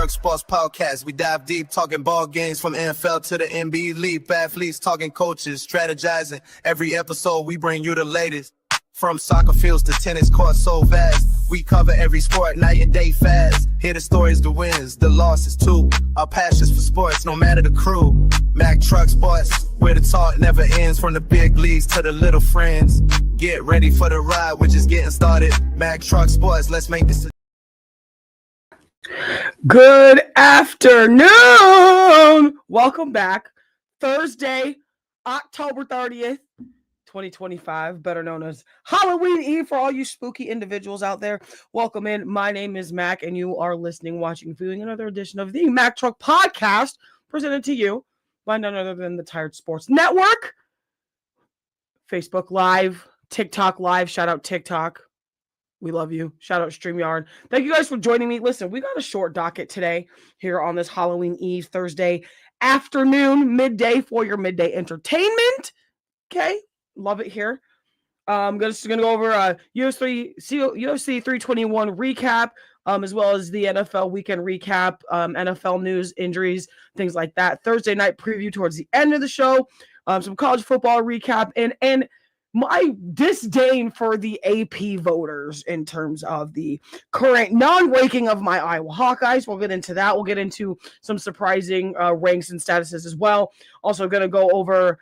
MackTuck Sports Podcast. We dive deep, talking ball games from NFL to the NBA, leap athletes, talking coaches, strategizing. Every episode, we bring you the latest. From soccer fields to tennis courts so vast. We cover every sport night and day fast. Hear the stories, the wins, the losses too. Our passions for sports, no matter the crew. MackTuck Sports, where the talk never ends. From the big leagues to the little friends. Get ready for the ride, we're just getting started. MackTuck Sports, let's make this. Good afternoon. Welcome back. Thursday, October 30th. 2025, better known as Halloween Eve for all you spooky individuals out there. Welcome in. My name is Mac, and you are listening, watching, viewing another edition of the MackTuck Podcast, presented to you by none other than the Tired Sports Network. Facebook Live, TikTok Live. Shout out TikTok. We love you. Shout out StreamYard. Thank you guys for joining me. Listen, we got a short docket today here on this Halloween Eve, Thursday afternoon, midday for your midday entertainment. Okay. Love it here. I'm just going to go over UFC 321 recap, as well as the NFL weekend recap, NFL news, injuries, things like that. Thursday night preview towards the end of the show, some college football recap, and my disdain for the AP voters in terms of the current non-ranking of my Iowa Hawkeyes. We'll get into that. We'll get into some surprising ranks and statuses as well. Also going to go over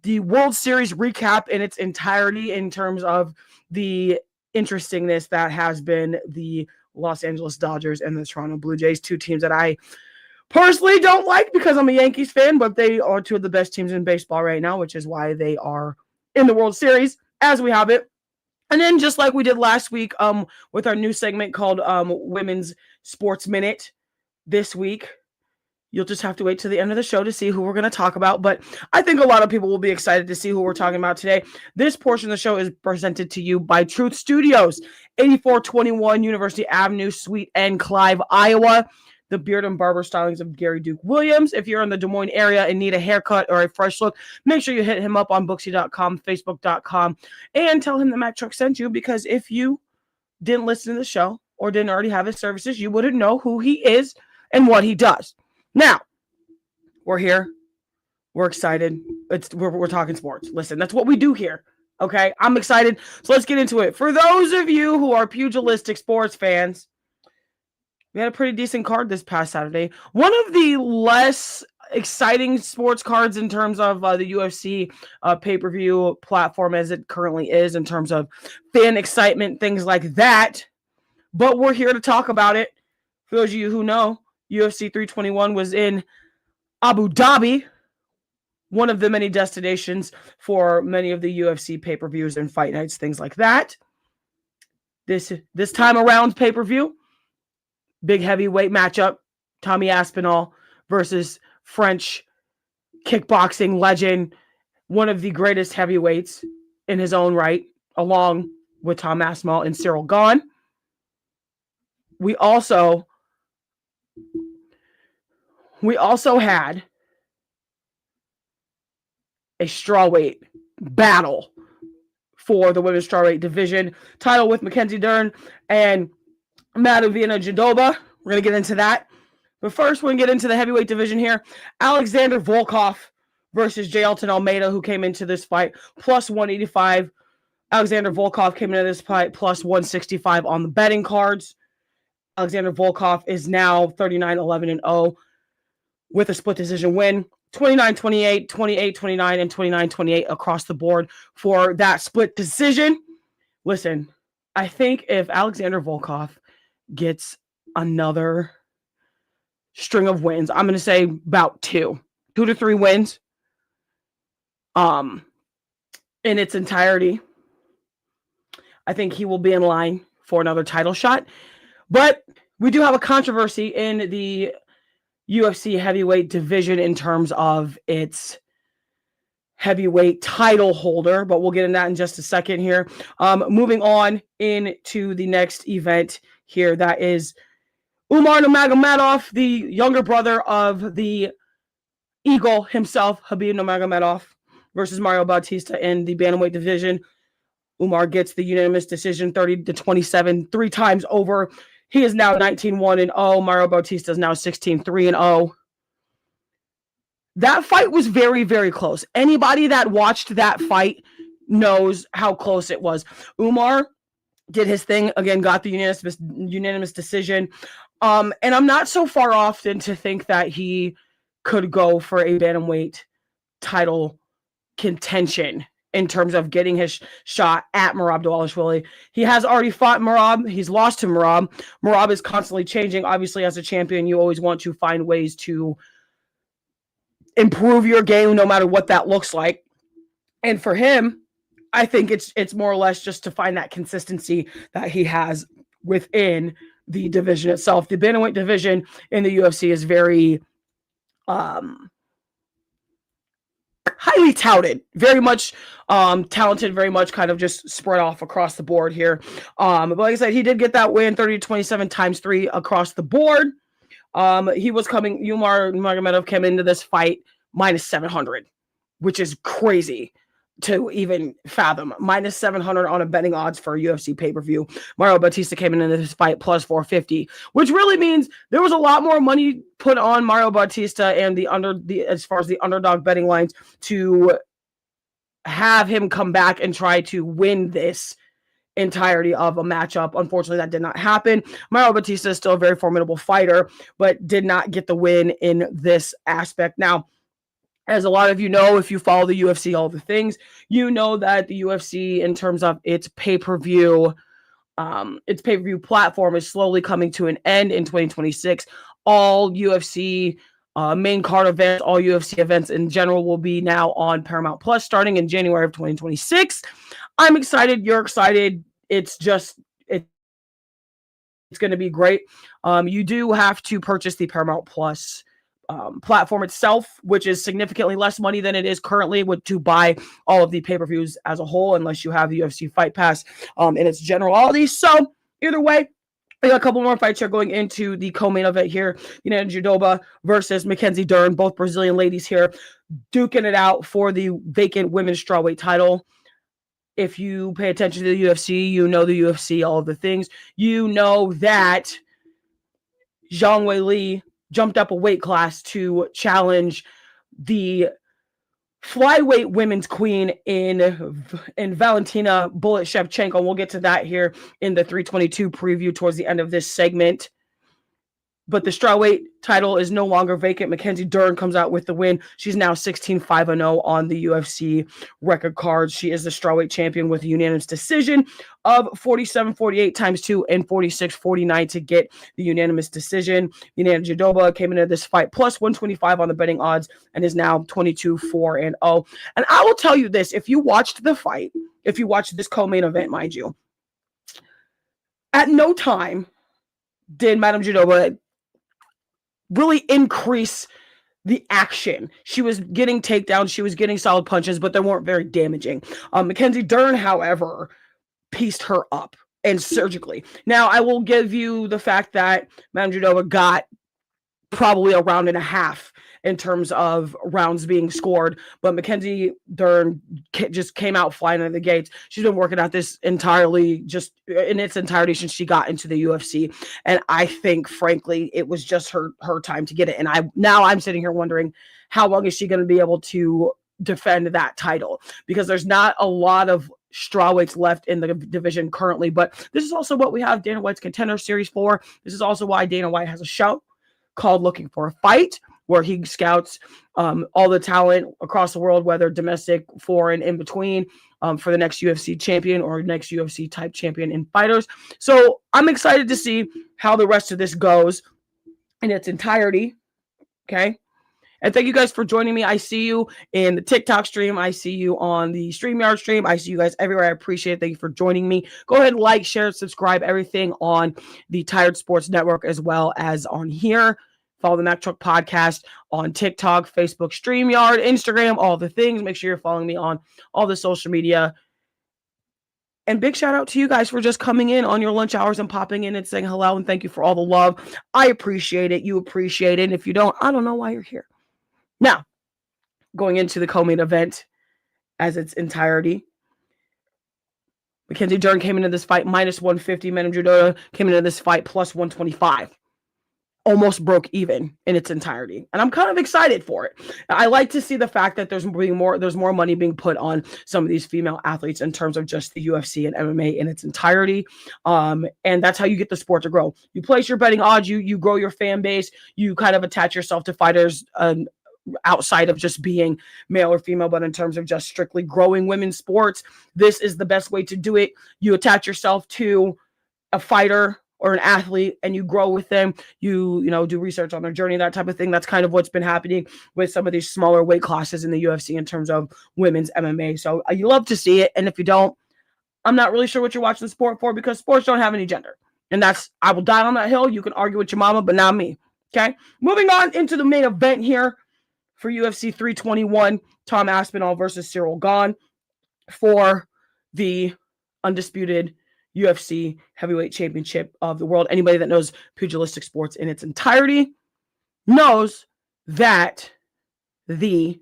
the World Series recap in its entirety in terms of the interestingness that has been the Los Angeles Dodgers and the Toronto Blue Jays, two teams that I personally don't like because I'm a Yankees fan, but they are two of the best teams in baseball right now, which is why they are in the World Series as we have it. And then just like we did last week with our new segment called Women's Sports Minute this week, you'll just have to wait to the end of the show to see who we're going to talk about. But I think a lot of people will be excited to see who we're talking about today. This portion of the show is presented to you by Truth Studios, 8421 University Avenue, Suite N, Clive, Iowa. The beard and barber stylings of Gary Duke Williams. If you're in the Des Moines area and need a haircut or a fresh look, make sure you hit him up on Booksy.com, Facebook.com, and tell him that MackTuck sent you, because if you didn't listen to the show or didn't already have his services, you wouldn't know who he is and what he does. Now, we're here. We're excited. We're talking sports. Listen, that's what we do here. Okay, I'm excited. So let's get into it. For those of you who are pugilistic sports fans, we had a pretty decent card this past Saturday. One of the less exciting sports cards in terms of the UFC pay-per-view platform as it currently is in terms of fan excitement, things like that. But we're here to talk about it. For those of you who know, UFC 321 was in Abu Dhabi, one of the many destinations for many of the UFC pay-per-views and fight nights, things like that. This time around pay-per-view, big heavyweight matchup, Tommy Aspinall versus French kickboxing legend, one of the greatest heavyweights in his own right, along with Tom Aspinall and Cyril Gahn. We also had a strawweight battle for the women's strawweight division title with Mackenzie Dern and Madovina Jadova. We're going to get into that. But first, we're going to get into the heavyweight division here. Alexander Volkov versus J. Elton Almeida, who came into this fight plus 185. Alexander Volkov came into this fight plus 165 on the betting cards. Alexander Volkov is now 39-11-0 with a split decision win. 29-28, 28-29, and 29-28 across the board for that split decision. Listen, I think if Alexander Volkov gets another string of wins, I'm going to say about 2 to 3 wins in its entirety, I think he will be in line for another title shot. But we do have a controversy in the UFC heavyweight division in terms of its heavyweight title holder, but we'll get into that in just a second here. Moving on into the next event here, that is Umar Nurmagomedov, the younger brother of the Eagle himself, Khabib Nurmagomedov, versus Mario Bautista in the bantamweight division. Umar gets the unanimous decision, 30-27, 3 times over. He is now 19-1-0. Mario Bautista is now 16-3-0. That fight was very, very close. Anybody that watched that fight knows how close it was. Umar did his thing, again, got the unanimous decision. And I'm not so far off than to think that he could go for a bantamweight title contention in terms of getting his shot at Merab Dvalishvili. He has already fought Merab. He's lost to Merab. Merab is constantly changing. Obviously, as a champion, you always want to find ways to improve your game no matter what that looks like. And for him, I think it's more or less just to find that consistency that he has within the division itself. The bantamweight division in the UFC is very highly touted, very much talented, very much kind of just spread off across the board here. But like I said, he did get that win, 30-27 times 3 across the board. He was coming, Umar Nurmagomedov came into this fight minus 700, which is crazy to even fathom. Minus 700 on a betting odds for a UFC pay-per-view. Mario Bautista came into this fight plus 450, which really means there was a lot more money put on Mario Bautista and as far as the underdog betting lines to have him come back and try to win this entirety of a matchup. Unfortunately, that did not happen. Mario Bautista is still a very formidable fighter, but did not get the win in this aspect. Now, as a lot of you know, if you follow the UFC, all the things, you know that the UFC, in terms of its pay-per-view platform, is slowly coming to an end in 2026. All UFC main card events, all UFC events in general will be now on Paramount Plus starting in January of 2026. I'm excited. You're excited. It's going to be great. You do have to purchase the Paramount Plus platform itself, which is significantly less money than it is currently to buy all of the pay-per-views as a whole, unless you have the UFC Fight Pass in its generality. So either way, we got a couple more fights here going into the co-main event here. Yelena Jandiroba versus Mackenzie Dern, both Brazilian ladies here, duking it out for the vacant women's strawweight title. If you pay attention to the UFC, you know the UFC, all of the things. You know that Zhang Weili jumped up a weight class to challenge the flyweight women's queen in Valentina Bullet Shevchenko. We'll get to that here in the 322 preview towards the end of this segment. But the strawweight title is no longer vacant. Mackenzie Dern comes out with the win. She's now 16-5-0 on the UFC record card. She is the strawweight champion with a unanimous decision of 47-48 times 2 and 46-49 to get the unanimous decision. Yelena Jandiroba came into this fight plus 125 on the betting odds and is now 22-4-0. And I will tell you this, if you watched the fight, if you watched this co-main event, mind you, at no time did Madame Jandiroba really increase the action. She was getting takedowns, she was getting solid punches, but they weren't very damaging. Mackenzie Dern, however, pieced her up, and surgically. Now, I will give you the fact that Madame Jandiroba got probably a round and a half in terms of rounds being scored, but Mackenzie Dern just came out flying out of the gates. She's been working at this entirely, just in its entirety, since she got into the UFC, and I think, frankly, it was just her time to get it. And I'm sitting here wondering, how long is she going to be able to defend that title? Because there's not a lot of strawweights left in the division currently, but this is also what we have Dana White's Contender Series for. This is also why Dana White has a show called Looking for a Fight, where he scouts all the talent across the world, whether domestic, foreign, in between, for the next UFC champion or next UFC type champion in fighters. So I'm excited to see how the rest of this goes in its entirety. Okay. And thank you guys for joining me. I see you in the TikTok stream. I see you on the StreamYard stream. I see you guys everywhere. I appreciate it. Thank you for joining me. Go ahead and like, share, subscribe, everything on the Tired Sports Network as well as on here. Follow the MackTuck podcast on TikTok, Facebook, StreamYard, Instagram, all the things. Make sure you're following me on all the social media. And big shout out to you guys for just coming in on your lunch hours and popping in and saying hello. And thank you for all the love. I appreciate it. You appreciate it. And if you don't, I don't know why you're here. Now, going into the co-main event as its entirety. Mackenzie Dern came into this fight minus 150. Manu Judoda came into this fight plus 125. Almost broke even in its entirety. And I'm kind of excited for it. I like to see the fact that there's more money being put on some of these female athletes in terms of just the UFC and MMA in its entirety. And that's how you get the sport to grow. You place your betting odds, you grow your fan base, you kind of attach yourself to fighters outside of just being male or female, but in terms of just strictly growing women's sports, this is the best way to do it. You attach yourself to a fighter or an athlete and you grow with them, you do research on their journey, that type of thing. That's kind of what's been happening with some of these smaller weight classes in the UFC in terms of women's MMA. So you love to see it. And if you don't, I'm not really sure what you're watching the sport for, because sports don't have any gender. And I will die on that hill. You can argue with your mama, but not me. Okay. Moving on into the main event here for UFC 321, Tom Aspinall versus Cyril Gane for the undisputed UFC heavyweight championship of the world. Anybody that knows pugilistic sports in its entirety knows that the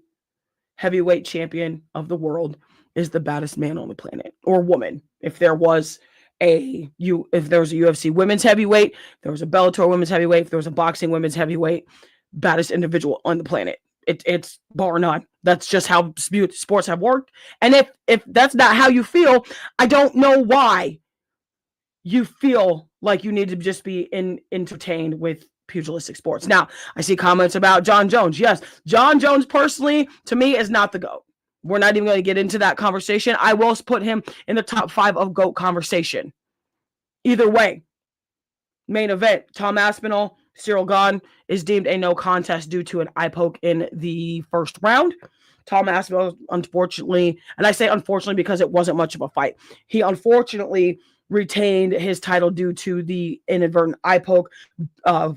heavyweight champion of the world is the baddest man on the planet, or woman. If there was a UFC women's heavyweight, there was a Bellator women's heavyweight, if there was a boxing women's heavyweight, baddest individual on the planet. It's bar none. That's just how sports have worked. And if that's not how you feel, I don't know why you feel like you need to just be entertained with pugilistic sports. Now, I see comments about John Jones. Yes, John Jones personally, to me, is not the GOAT. We're not even going to get into that conversation. I will put him in the top 5 of GOAT conversation. Either way, main event, Tom Aspinall, Cyril Gane is deemed a no contest due to an eye poke in the first round. Tom Aspinall, unfortunately, and I say unfortunately because it wasn't much of a fight, he unfortunately retained his title due to the inadvertent eye poke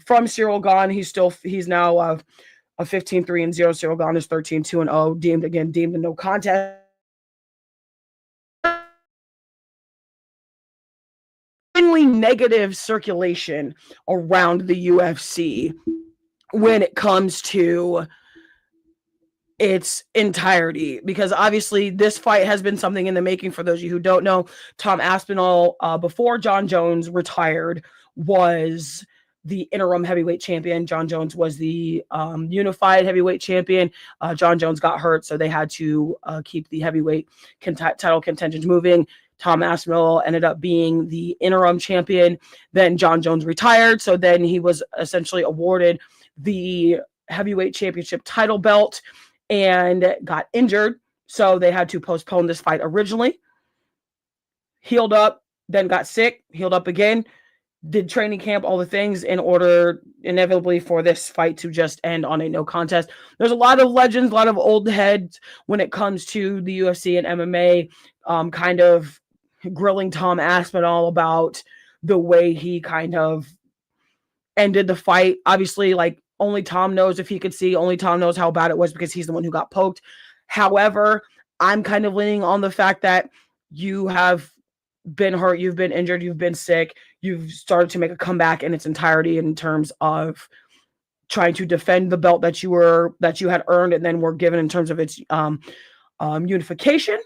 from Cyril Gane. He's now a 15-3-0. Cyril Gane is 13-2-0, deemed a no contest. Negative circulation around the UFC when it comes to its entirety, because obviously this fight has been something in the making. For those of you who don't know, Tom Aspinall, before John Jones retired, was the interim heavyweight champion. John Jones was the unified heavyweight champion. John Jones got hurt, so they had to keep the heavyweight title contentions moving. Tom Aspinall ended up being the interim champion. Then John Jones retired, so then he was essentially awarded the heavyweight championship title belt and got injured, so they had to postpone this fight originally. Healed up, then got sick, healed up again, did training camp, all the things in order inevitably for this fight to just end on a no contest. There's a lot of legends, a lot of old heads when it comes to the UFC and MMA, kind of grilling Tom Aspinall about the way he kind of ended the fight. Obviously, like, only Tom knows if he could see, only Tom knows how bad it was because he's the one who got poked. However, I'm kind of leaning on the fact that you have been hurt, you've been injured, you've been sick, you've started to make a comeback in its entirety in terms of trying to defend the belt that you had earned and then were given in terms of its unification.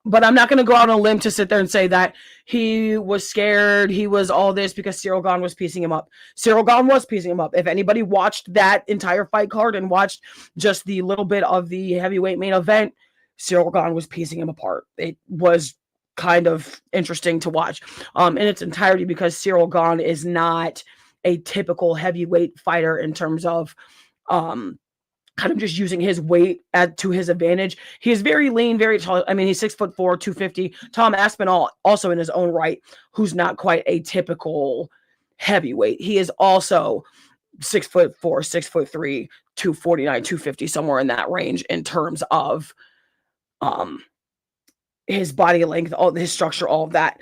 But I'm not going to go out on a limb to sit there and say that he was scared, he was all this because Cyril Gane was piecing him up. Cyril Gane was piecing him up. If anybody watched that entire fight card and watched just the little bit of the heavyweight main event, Cyril Gane was piecing him apart. It was kind of interesting to watch in its entirety because Cyril Gane is not a typical heavyweight fighter in terms of kind of just using his weight to his advantage. He is very lean, very tall. I mean, he's 6'4", 250. Tom Aspinall, also in his own right, who's not quite a typical heavyweight. He is also 6'4", 6'3", 249, 250, somewhere in that range in terms of his body length, all his structure, all of that.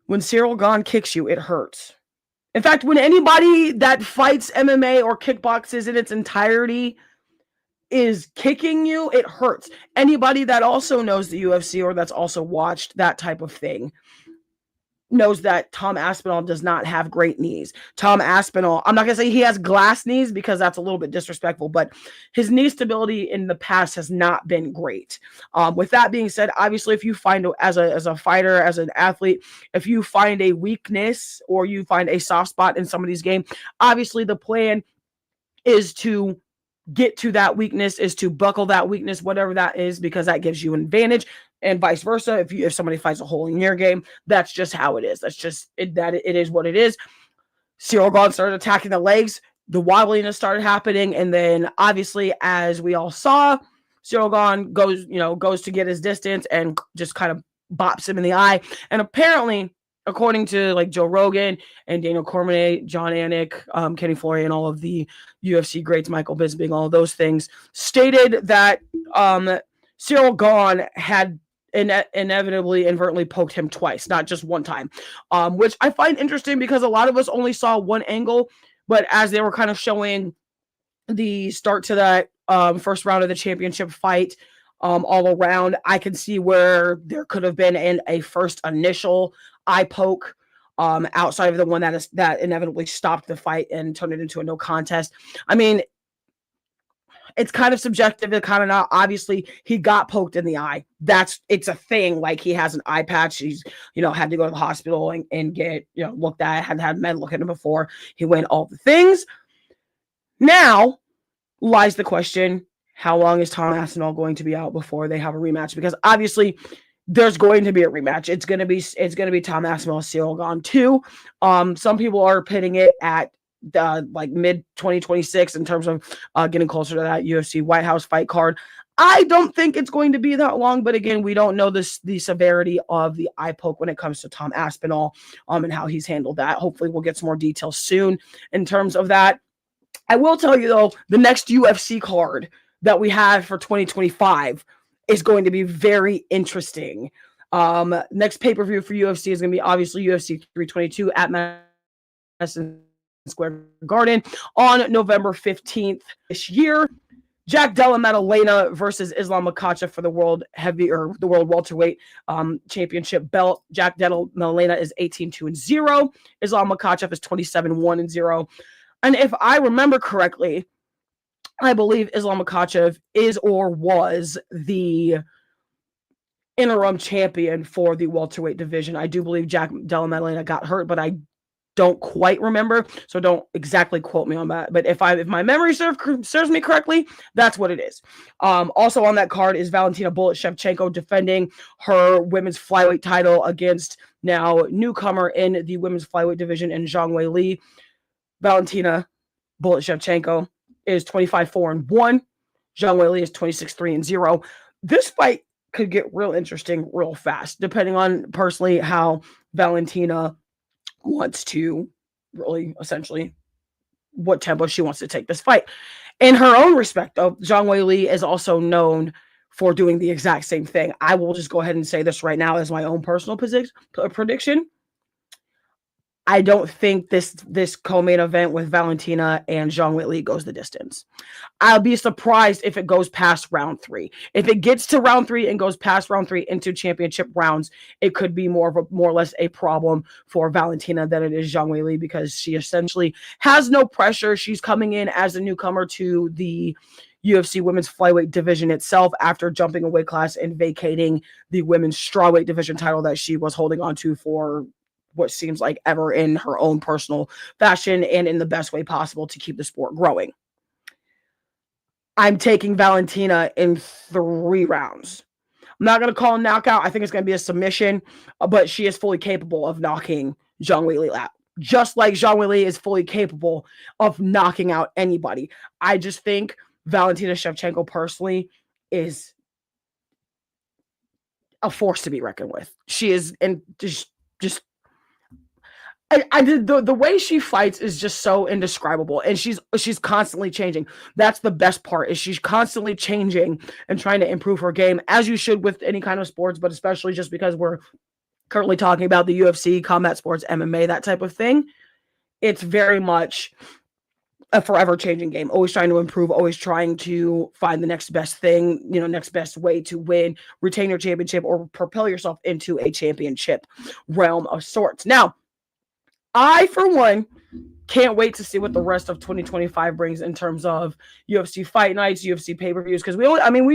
When Cyril Gane kicks you, it hurts. In fact, when anybody that fights MMA or kickboxes in its entirety is kicking you, it hurts. Anybody that also knows the UFC or that's also watched that type of thing knows that Tom Aspinall does not have great knees. Tom Aspinall, I'm not going to say he has glass knees because that's a little bit disrespectful, but his knee stability in the past has not been great. With that being said, obviously, if you find, as a fighter, as an athlete, if you find a weakness or you find a soft spot in somebody's game, obviously the plan is to get to that weakness, is to buckle that weakness, whatever that is, because that gives you an advantage, and vice versa. If somebody finds a hole in your game, that's just how it is. That's just it. That it is what it is. Ciryl Gane started attacking the legs. The wobbliness started happening, and then obviously, as we all saw, Ciryl Gane goes to get his distance and just kind of bops him in the eye. And apparently, according to like Joe Rogan and Daniel Cormier, John Anik, Kenny Florian, all of the UFC greats, Michael Bisping, all of those things, stated that Ciryl Gane had inadvertently poked him twice, not just one time, which I find interesting because a lot of us only saw one angle, but as they were kind of showing the start to that first round of the championship fight, all around, I can see where there could have been a first initial eye poke, outside of the one that inevitably stopped the fight and turned it into a no contest. I mean, it's kind of subjective, it's kind of not. Obviously, he got poked in the eye. It's a thing. Like, he has an eye patch. He's, had to go to the hospital and get, looked at, had men look at him before he went, all the things. Now lies the question, how long is Tom Aspinall going to be out before they have a rematch? Because obviously there's going to be a rematch. It's going to be Tom Aspinall, Ciryl Gane 2. Some people are pitting it at like mid 2026 in terms of getting closer to that UFC White House fight card. I don't think it's going to be that long, but again, we don't know the severity of the eye poke when it comes to Tom Aspinall, and how he's handled that. Hopefully we'll get some more details soon in terms of that. I will tell you though, the next UFC card that we have for 2025 is going to be very interesting. Next pay-per-view for UFC is going to be obviously UFC 322 at Madison Square Garden on November 15th this year. Jack Della Maddalena versus Islam Makhachev for the world welterweight championship belt. Jack Della Maddalena is 18-2-0. Islam Makhachev is 27-1-0. And if I remember correctly, I believe Islam Makhachev is or was the interim champion for the welterweight division. I do believe Jack Della Maddalena got hurt, but I don't quite remember, so don't exactly quote me on that. But if my memory serves me correctly, that's what it is. Also on that card is Valentina Bullet Shevchenko defending her women's flyweight title against now newcomer in the women's flyweight division in Zhang Weili. Valentina Bullet Shevchenko is 25-4-1. Zhang Weili is 26-3-0. This fight could get real interesting real fast, depending on personally how Valentina wants to really, essentially, what tempo she wants to take this fight. In her own respect, though, Zhang Weili is also known for doing the exact same thing. I will just go ahead and say this right now as my own personal prediction. I don't think this co-main event with Valentina and Zhang Weili goes the distance. I'll be surprised if it goes past round 3. If it gets to round 3 and goes past round 3 into championship rounds, it could be more or less a problem for Valentina than it is Zhang Weili, because she essentially has no pressure. She's coming in as a newcomer to the UFC women's flyweight division itself after jumping a weight class and vacating the women's strawweight division title that she was holding on to for what seems like ever, in her own personal fashion and in the best way possible to keep the sport growing. I'm taking Valentina in 3 rounds. I'm not going to call a knockout. I think it's going to be a submission, but she is fully capable of knocking Zhang Weili out. Just like Zhang Weili is fully capable of knocking out anybody. I just think Valentina Shevchenko personally is a force to be reckoned with. She is, and just the way she fights is just so indescribable, and she's constantly changing. That's the best part, is she's constantly changing and trying to improve her game, as you should with any kind of sports, but especially just because we're currently talking about the UFC, combat sports, MMA, that type of thing. It's very much a forever changing game, always trying to improve, always trying to find the next best thing, next best way to win, retain your championship, or propel yourself into a championship realm of sorts. Now, I, for one, can't wait to see what the rest of 2025 brings in terms of UFC fight nights, UFC pay-per-views, because we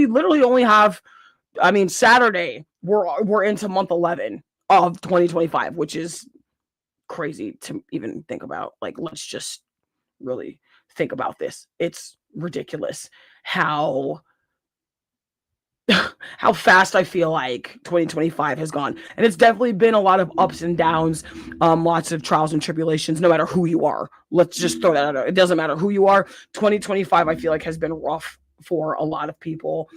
literally only have, Saturday, we're into month 11 of 2025, which is crazy to even think about. Like, let's just really think about this. It's ridiculous how fast I feel like 2025 has gone. And it's definitely been a lot of ups and downs, lots of trials and tribulations, no matter who you are. Let's just throw that out there. It doesn't matter who you are. 2025, I feel like, has been rough for a lot of people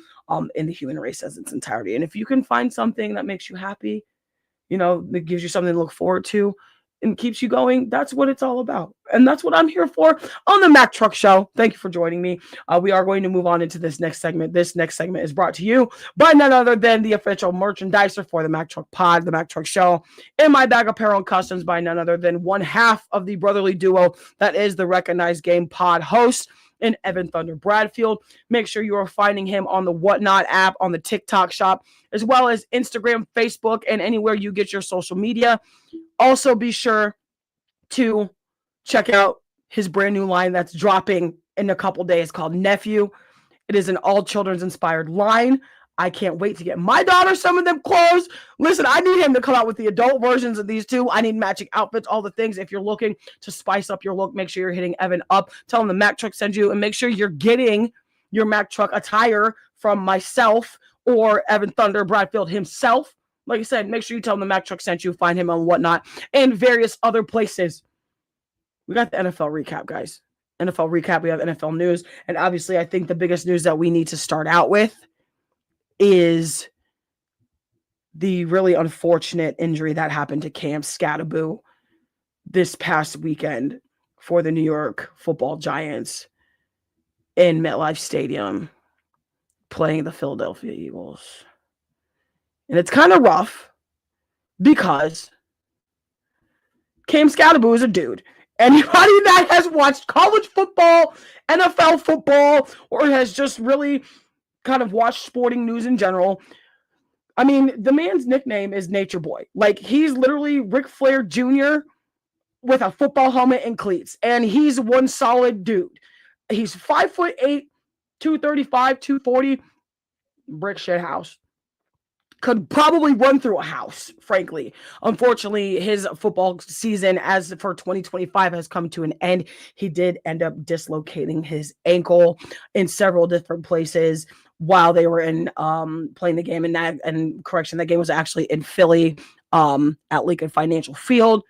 in the human race as its entirety. And if you can find something that makes you happy, that gives you something to look forward to, and keeps you going, that's what it's all about. And that's what I'm here for on the MackTuck Show. Thank you for joining me. We are going to move on into this next segment. This next segment is brought to you by none other than the official merchandiser for the MackTuck Pod, the MackTuck Show, In My Bag Apparel and Customs, by none other than one half of the brotherly duo that is the Recognized Game Pod host in Evan Thunder Bradfield. Make sure you are finding him on the Whatnot app, on the TikTok shop, as well as Instagram, Facebook, and anywhere you get your social media. Also, be sure to check out his brand new line that's dropping in a couple days called Nephew. It is an all children's inspired line. I can't wait to get my daughter some of them clothes. Listen, I need him to come out with the adult versions of these too. I need matching outfits, all the things. If you're looking to spice up your look, make sure you're hitting Evan up. Tell him the MackTuck sends you, and make sure you're getting your MackTuck attire from myself or Evan Thunder Bradfield himself. Like I said, make sure you tell him the MackTuck sent you. Find him on Whatnot and various other places. We got the NFL recap, guys. NFL recap. We have NFL news. And obviously, I think the biggest news that we need to start out with is the really unfortunate injury that happened to Cam Skattebo this past weekend for the New York Football Giants in MetLife Stadium playing the Philadelphia Eagles. And it's kind of rough because Cam Skattebo is a dude. Anybody that has watched college football, NFL football, or has just really kind of watched sporting news in general, the man's nickname is Nature Boy. Like, he's literally Ric Flair Jr. with a football helmet and cleats. And he's one solid dude. He's 5'8", 235, 240, brick shit house. Could probably run through a house, frankly. Unfortunately, his football season as for 2025 has come to an end. He did end up dislocating his ankle in several different places while they were in playing the game. And correction, that game was actually in Philly at Lincoln Financial Field.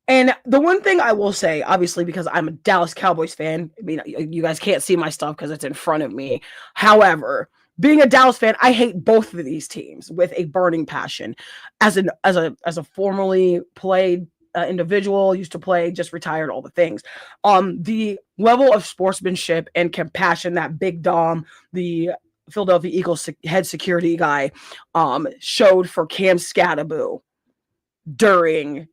And the one thing I will say, obviously, because I'm a Dallas Cowboys fan, you guys can't see my stuff because it's in front of me. However, being a Dallas fan, I hate both of these teams with a burning passion. As a formerly played individual, used to play, just retired, all the things. The level of sportsmanship and compassion that Big Dom, the Philadelphia Eagles head security guy, showed for Cam Skattebo during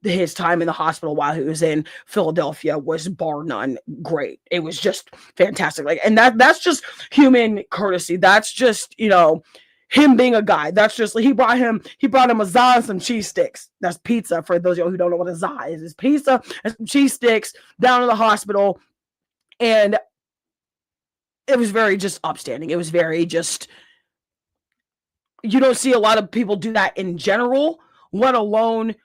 his time in the hospital while he was in Philadelphia was bar none great. It was just fantastic. And that's just human courtesy. That's just, him being a guy. That's just, he brought him a za and some cheese sticks. That's pizza for those of you who don't know what a za is. It's pizza and some cheese sticks down to the hospital. And it was very just upstanding. It was very just, you don't see a lot of people do that in general, let alone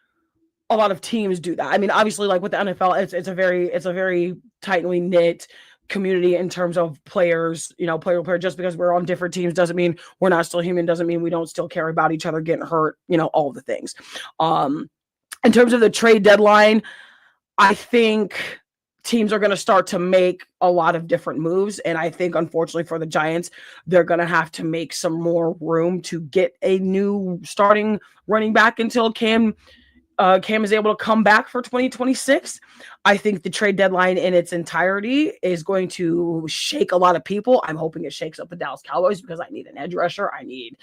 a lot of teams do that. Obviously, like with the NFL, it's a very tightly knit community in terms of players, player to player. Just because we're on different teams doesn't mean we're not still human, doesn't mean we don't still care about each other getting hurt, all the things. In terms of the trade deadline, I think teams are going to start to make a lot of different moves. And I think, unfortunately for the Giants, they're going to have to make some more room to get a new starting running back until Cam is able to come back for 2026. I think the trade deadline in its entirety is going to shake a lot of people. I'm hoping it shakes up the Dallas Cowboys because I need an edge rusher. I need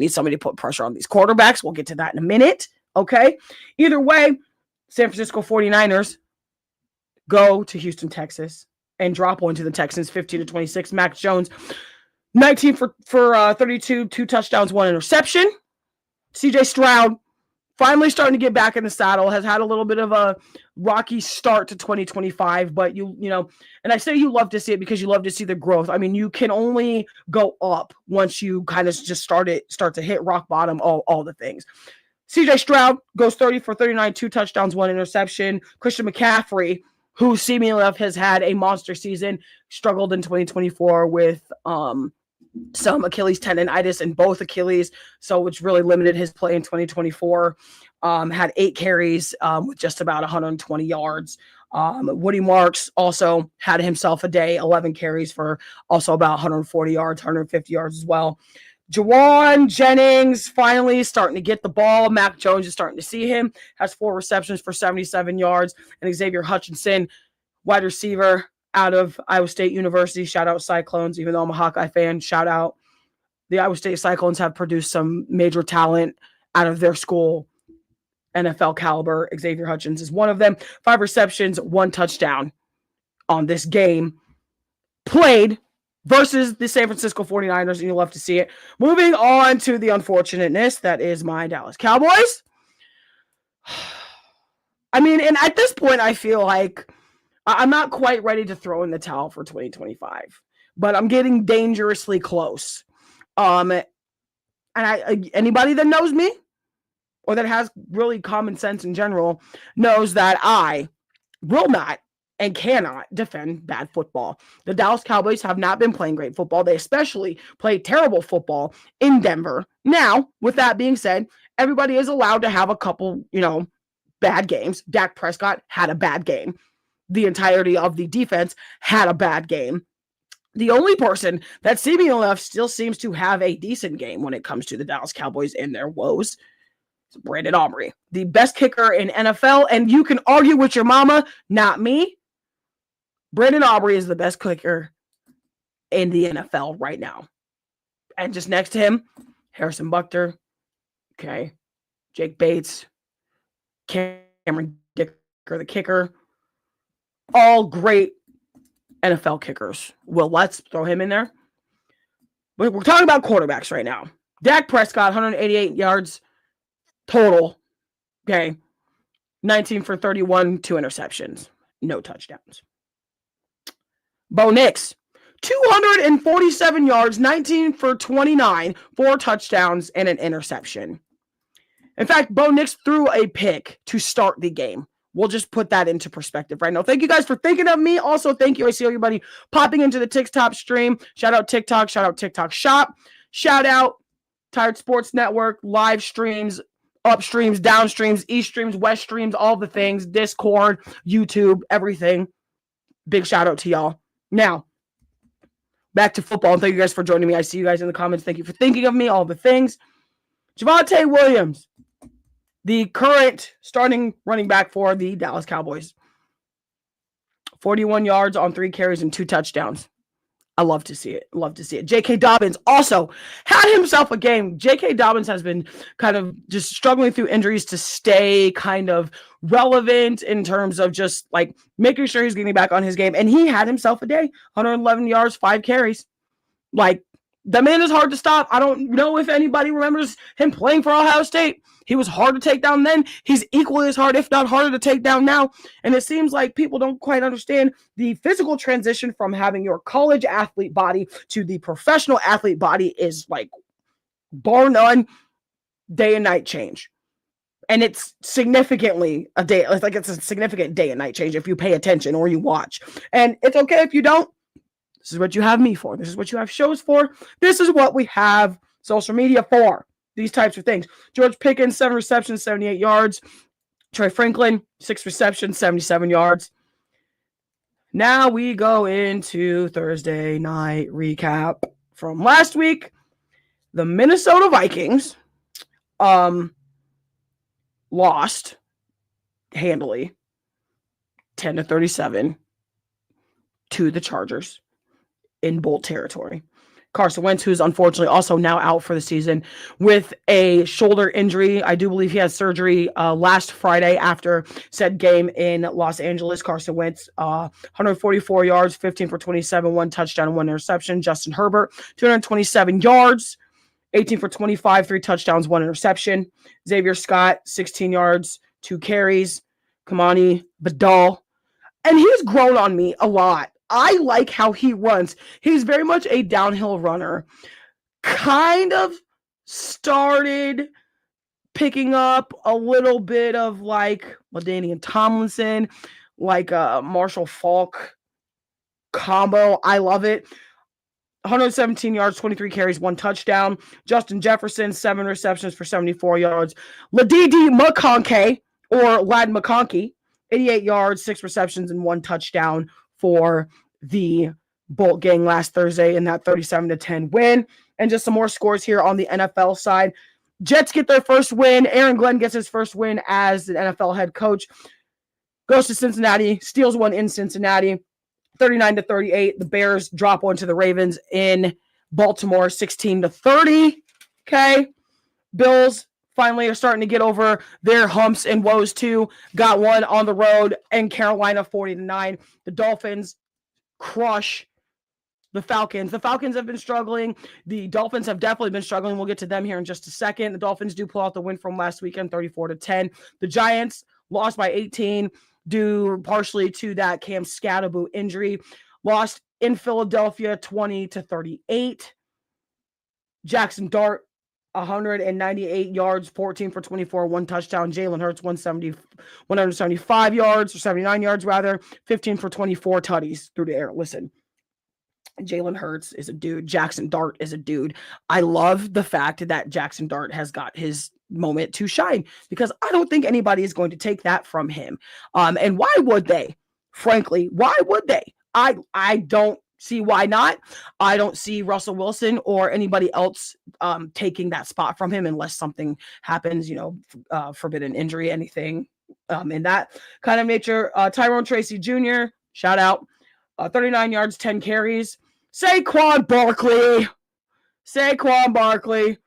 somebody to put pressure on these quarterbacks. We'll get to that in a minute. Okay. Either way, San Francisco 49ers go to Houston, Texas, and drop one to the Texans, 15-26. Mac Jones, 19 for 32, 2 touchdowns, 1 interception. CJ Stroud, finally starting to get back in the saddle, has had a little bit of a rocky start to 2025, but you know, and I say you love to see it because you love to see the growth. I mean, you can only go up once you kind of just start to hit rock bottom, all the things. CJ Stroud goes 30 for 39, 2 touchdowns, 1 interception. Christian McCaffrey, who seemingly has had a monster season, struggled in 2024 with some Achilles tendonitis in both Achilles, so which really limited his play in 2024. Had 8 carries with just about 120 yards. Woody Marks also had himself a day, 11 carries for also about 140 yards, 150 yards as well. Jawan Jennings finally starting to get the ball. Mac Jones is starting to see him. Has 4 receptions for 77 yards. And Xavier Hutchinson, wide receiver out of Iowa State University. Shout out Cyclones, even though I'm a Hawkeye fan. Shout out. The Iowa State Cyclones have produced some major talent out of their school. NFL caliber. Xavier Hutchins is one of them. 5 receptions, 1 touchdown on this game played versus the San Francisco 49ers, and you'll love to see it. Moving on to the unfortunateness that is my Dallas Cowboys. I mean, and at this point, I feel like I'm not quite ready to throw in the towel for 2025, but I'm getting dangerously close. And anybody that knows me or that has really common sense in general knows that I will not and cannot defend bad football. The Dallas Cowboys have not been playing great football. They especially played terrible football in Denver. Now, with that being said, everybody is allowed to have a couple, bad games. Dak Prescott had a bad game. The entirety of the defense had a bad game. The only person that seemingly enough still seems to have a decent game when it comes to the Dallas Cowboys and their woes is Brandon Aubrey, the best kicker in NFL. And you can argue with your mama, not me. Brandon Aubrey is the best kicker in the NFL right now. And just next to him, Harrison Butker, okay, Jake Bates, Cameron Dicker, the kicker. All great NFL kickers. Well, let's throw him in there. But we're talking about quarterbacks right now. Dak Prescott, 188 yards total. Okay. 19 for 31, 2 interceptions. No touchdowns. Bo Nix, 247 yards, 19 for 29, 4 touchdowns, and an interception. In fact, Bo Nix threw a pick to start the game. We'll just put that into perspective right now. Thank you guys for thinking of me. Also, thank you. I see everybody popping into the TikTok stream. Shout out TikTok. Shout out TikTok Shop. Shout out Tired Sports Network, live streams, upstreams, downstreams, east streams, west streams, all the things, Discord, YouTube, everything. Big shout out to y'all. Now, back to football. And thank you guys for joining me. I see you guys in the comments. Thank you for thinking of me, all the things. Javonte Williams, the current starting running back for the Dallas Cowboys. 41 yards on 3 carries and 2 touchdowns. I love to see it. Love to see it. J.K. Dobbins also had himself a game. J.K. Dobbins has been kind of just struggling through injuries to stay kind of relevant in terms of just like making sure he's getting back on his game. And he had himself a day. 111 yards, 5 carries. Like, the man is hard to stop. I don't know if anybody remembers him playing for Ohio State. He was hard to take down then. He's equally as hard, if not harder, to take down now. And it seems like people don't quite understand the physical transition from having your college athlete body to the professional athlete body is like, bar none, day and night change. And it's significantly it's a significant day and night change if you pay attention or you watch. And it's okay if you don't. This is what you have me for. This is what you have shows for. This is what we have social media for. These types of things. George Pickens, 7 receptions, 78 yards. Troy Franklin, 6 receptions, 77 yards. Now we go into Thursday night recap from last week. The Minnesota Vikings lost handily 10-37 to the Chargers in bowl territory. Carson Wentz, who's unfortunately also now out for the season with a shoulder injury. I do believe he had surgery last Friday after said game in Los Angeles. Carson Wentz, 144 yards, 15 for 27, 1 touchdown, 1 interception. Justin Herbert, 227 yards, 18 for 25, 3 touchdowns, 1 interception. Xavier Scott, 16 yards, 2 carries. Kamani Vidal. And he's grown on me a lot. I like how he runs. He's very much a downhill runner. Kind of started picking up a little bit of like LaDainian Tomlinson, like a Marshall Faulk combo. I love it. 117 yards, 23 carries, 1 touchdown. Justin Jefferson, 7 receptions for 74 yards. Ladidi McConkey, or Lad McConkey, 88 yards, 6 receptions, and 1 touchdown for the Bolt gang last Thursday in that 37-10 win. And just some more scores here on the NFL side. Jets get their first win. Aaron Glenn gets his first win as an NFL head coach. Goes to Cincinnati, steals one in Cincinnati, 39-38. The Bears drop one to the Ravens in Baltimore, 16-30. Okay. Bills finally are starting to get over their humps and woes too. Got one on the road in Carolina, 40-9. The Dolphins crush the Falcons. The Falcons have been struggling. The Dolphins have definitely been struggling. We'll get to them here in just a second. The Dolphins do pull out the win from last weekend, 34-10. The Giants lost by 18 due partially to that Cam Scatterbo injury. Lost in Philadelphia, 20-38. Jackson Dart, 198 yards, 14 for 24, 1 touchdown. Jalen Hurts, 175 yards, or 79 yards rather, 15 for 24 tutties through the air. Listen, Jalen Hurts is a dude. Jackson Dart is a dude. I love the fact that Jackson Dart has got his moment to shine because I don't think anybody is going to take that from him. And why would they? Frankly, why would they? I don't see why not. I don't see Russell Wilson or anybody else taking that spot from him unless something happens, forbidden injury, anything in that kind of nature. Tyrone Tracy Jr., shout out, 39 yards, 10 carries. Saquon Barkley,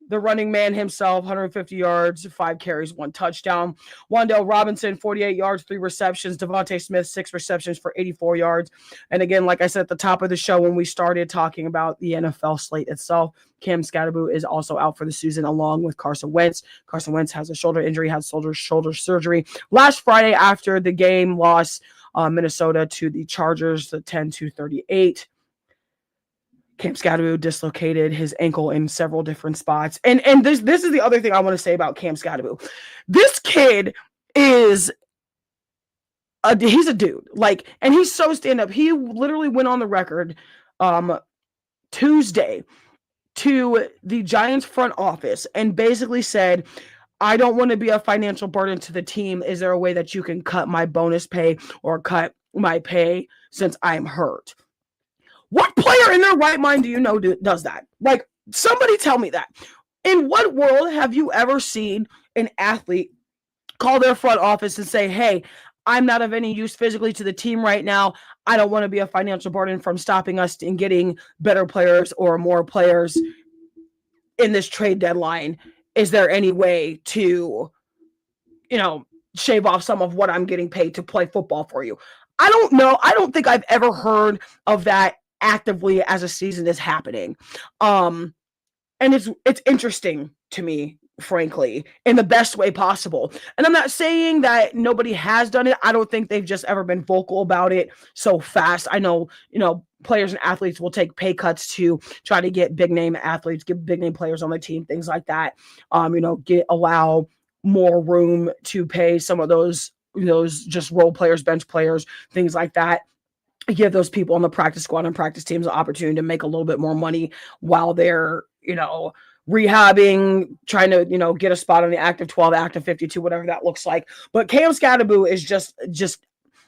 the running man himself, 150 yards, 5 carries, 1 touchdown. Wan'Dale Robinson, 48 yards, 3 receptions. Devontae Smith, 6 receptions for 84 yards. And again, like I said at the top of the show when we started talking about the NFL slate itself, Cam Scatterbo is also out for the season along with Carson Wentz. Carson Wentz has a shoulder injury, had shoulder surgery. Last Friday after the game loss, Minnesota to the Chargers, the 10-38. Cam Scatterbo dislocated his ankle in several different spots. And this is the other thing I want to say about Cam Scatterbo. This kid is he's a dude. And he's so stand-up. He literally went on the record Tuesday to the Giants front office and basically said, I don't want to be a financial burden to the team. Is there a way that you can cut my bonus pay or cut my pay since I'm hurt? What player in their right mind do you know does that? Somebody tell me that. In what world have you ever seen an athlete call their front office and say, hey, I'm not of any use physically to the team right now. I don't want to be a financial burden from stopping us in getting better players or more players in this trade deadline. Is there any way to, shave off some of what I'm getting paid to play football for you? I don't know. I don't think I've ever heard of that actively as a season is happening. And it's interesting to me, frankly, in the best way possible. And I'm not saying that nobody has done it. I don't think they've just ever been vocal about it so fast. I know, players and athletes will take pay cuts to try to get big name athletes, get big name players on the team, things like that. Allow more room to pay some of those just role players, bench players, things like that. Give those people on the practice squad and practice teams the opportunity to make a little bit more money while they're, rehabbing, trying to, get a spot on the active 12, active 52, whatever that looks like. But Cam Scatterbo is just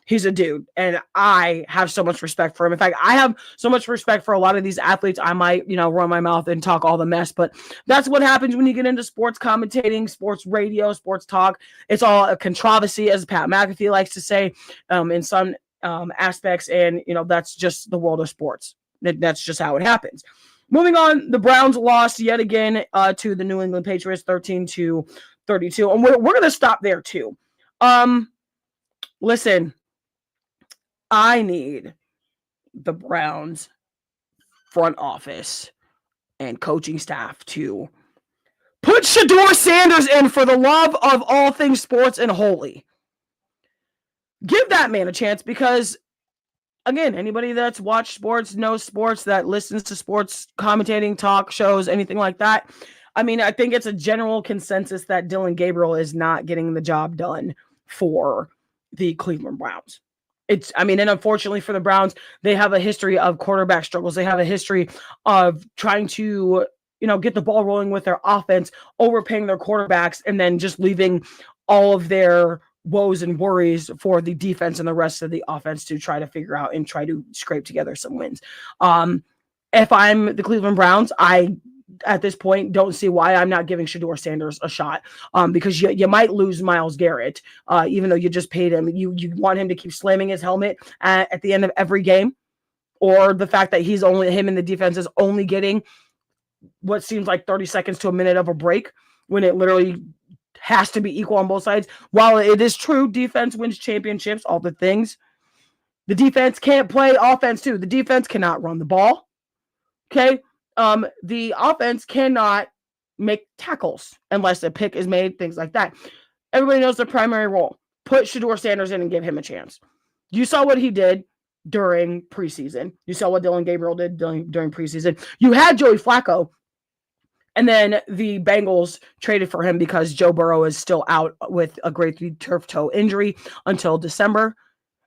he's a dude, and I have so much respect for him. In fact, I have so much respect for a lot of these athletes. I might, run my mouth and talk all the mess, but that's what happens when you get into sports commentating, sports radio, sports talk. It's all a controversy, as Pat McAfee likes to say, in some aspects, and that's just the world of sports. That's just how it happens. Moving on, the Browns lost yet again to the New England Patriots 13-32. And we're going to stop there too. Listen, I need the Browns front office and coaching staff to put Shedeur Sanders in for the love of all things sports and holy. Give that man a chance because, again, anybody that's watched sports, knows sports, that listens to sports commentating, talk shows, anything like that. I mean, I think it's a general consensus that Dylan Gabriel is not getting the job done for the Cleveland Browns. And unfortunately for the Browns, they have a history of quarterback struggles. They have a history of trying to, get the ball rolling with their offense, overpaying their quarterbacks, and then just leaving all of their woes and worries for the defense and the rest of the offense to try to figure out and try to scrape together some wins. If I'm the Cleveland Browns, I, at this point, don't see why I'm not giving Shedeur Sanders a shot, because you might lose Myles Garrett, even though you just paid him. You want him to keep slamming his helmet at the end of every game, or the fact that him and the defense is only getting what seems like 30 seconds to a minute of a break when it literally has to be equal on both sides. While it is true, defense wins championships, all the things, the defense can't play offense too. The defense cannot run the ball. Okay. The offense cannot make tackles unless a pick is made, things like that. Everybody knows their primary role. Put Shedeur Sanders in and give him a chance. You saw what he did during preseason. You saw what Dylan Gabriel did during preseason. You had Joey Flacco, and then the Bengals traded for him because Joe Burrow is still out with a grade 3 turf toe injury until December.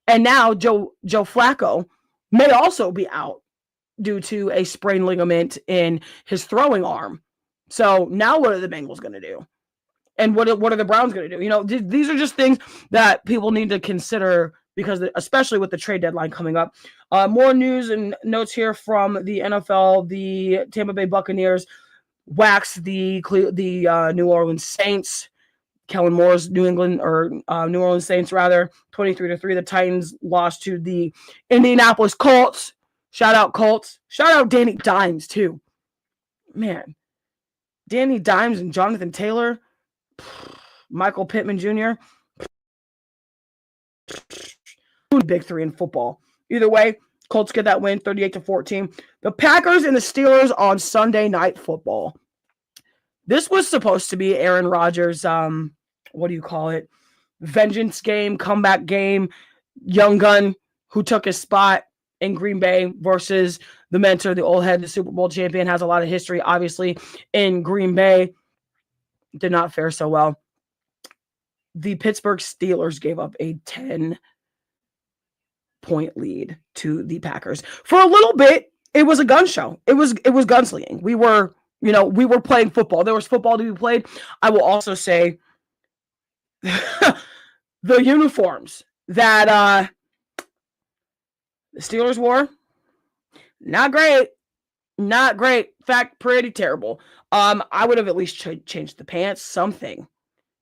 And now Joe Flacco may also be out due to a sprained ligament in his throwing arm. So now what are the Bengals going to do? And what are the Browns going to do? These are just things that people need to consider, because especially with the trade deadline coming up. More news and notes here from the NFL. The Tampa Bay Buccaneers waxed the New Orleans Saints. Kellen Moore's New Orleans Saints, 23-3. The Titans lost to the Indianapolis Colts. Shout out Colts. Shout out Danny Dimes too. Man, Danny Dimes and Jonathan Taylor, Michael Pittman Jr. Big three in football. Either way, Colts get that win, 38-14. The Packers and the Steelers on Sunday Night Football. This was supposed to be Aaron Rodgers' vengeance game, comeback game, young gun who took his spot in Green Bay versus the mentor, the old head, the Super Bowl champion, has a lot of history, obviously, in Green Bay. Did not fare so well. The Pittsburgh Steelers gave up a 10-point lead to the Packers. For a little bit, it was a gun show. It was gunslinging. We were playing football. There was football to be played. I will also say the uniforms that the Steelers wore, not great. Not great. In fact, pretty terrible. I would have at least changed the pants, something,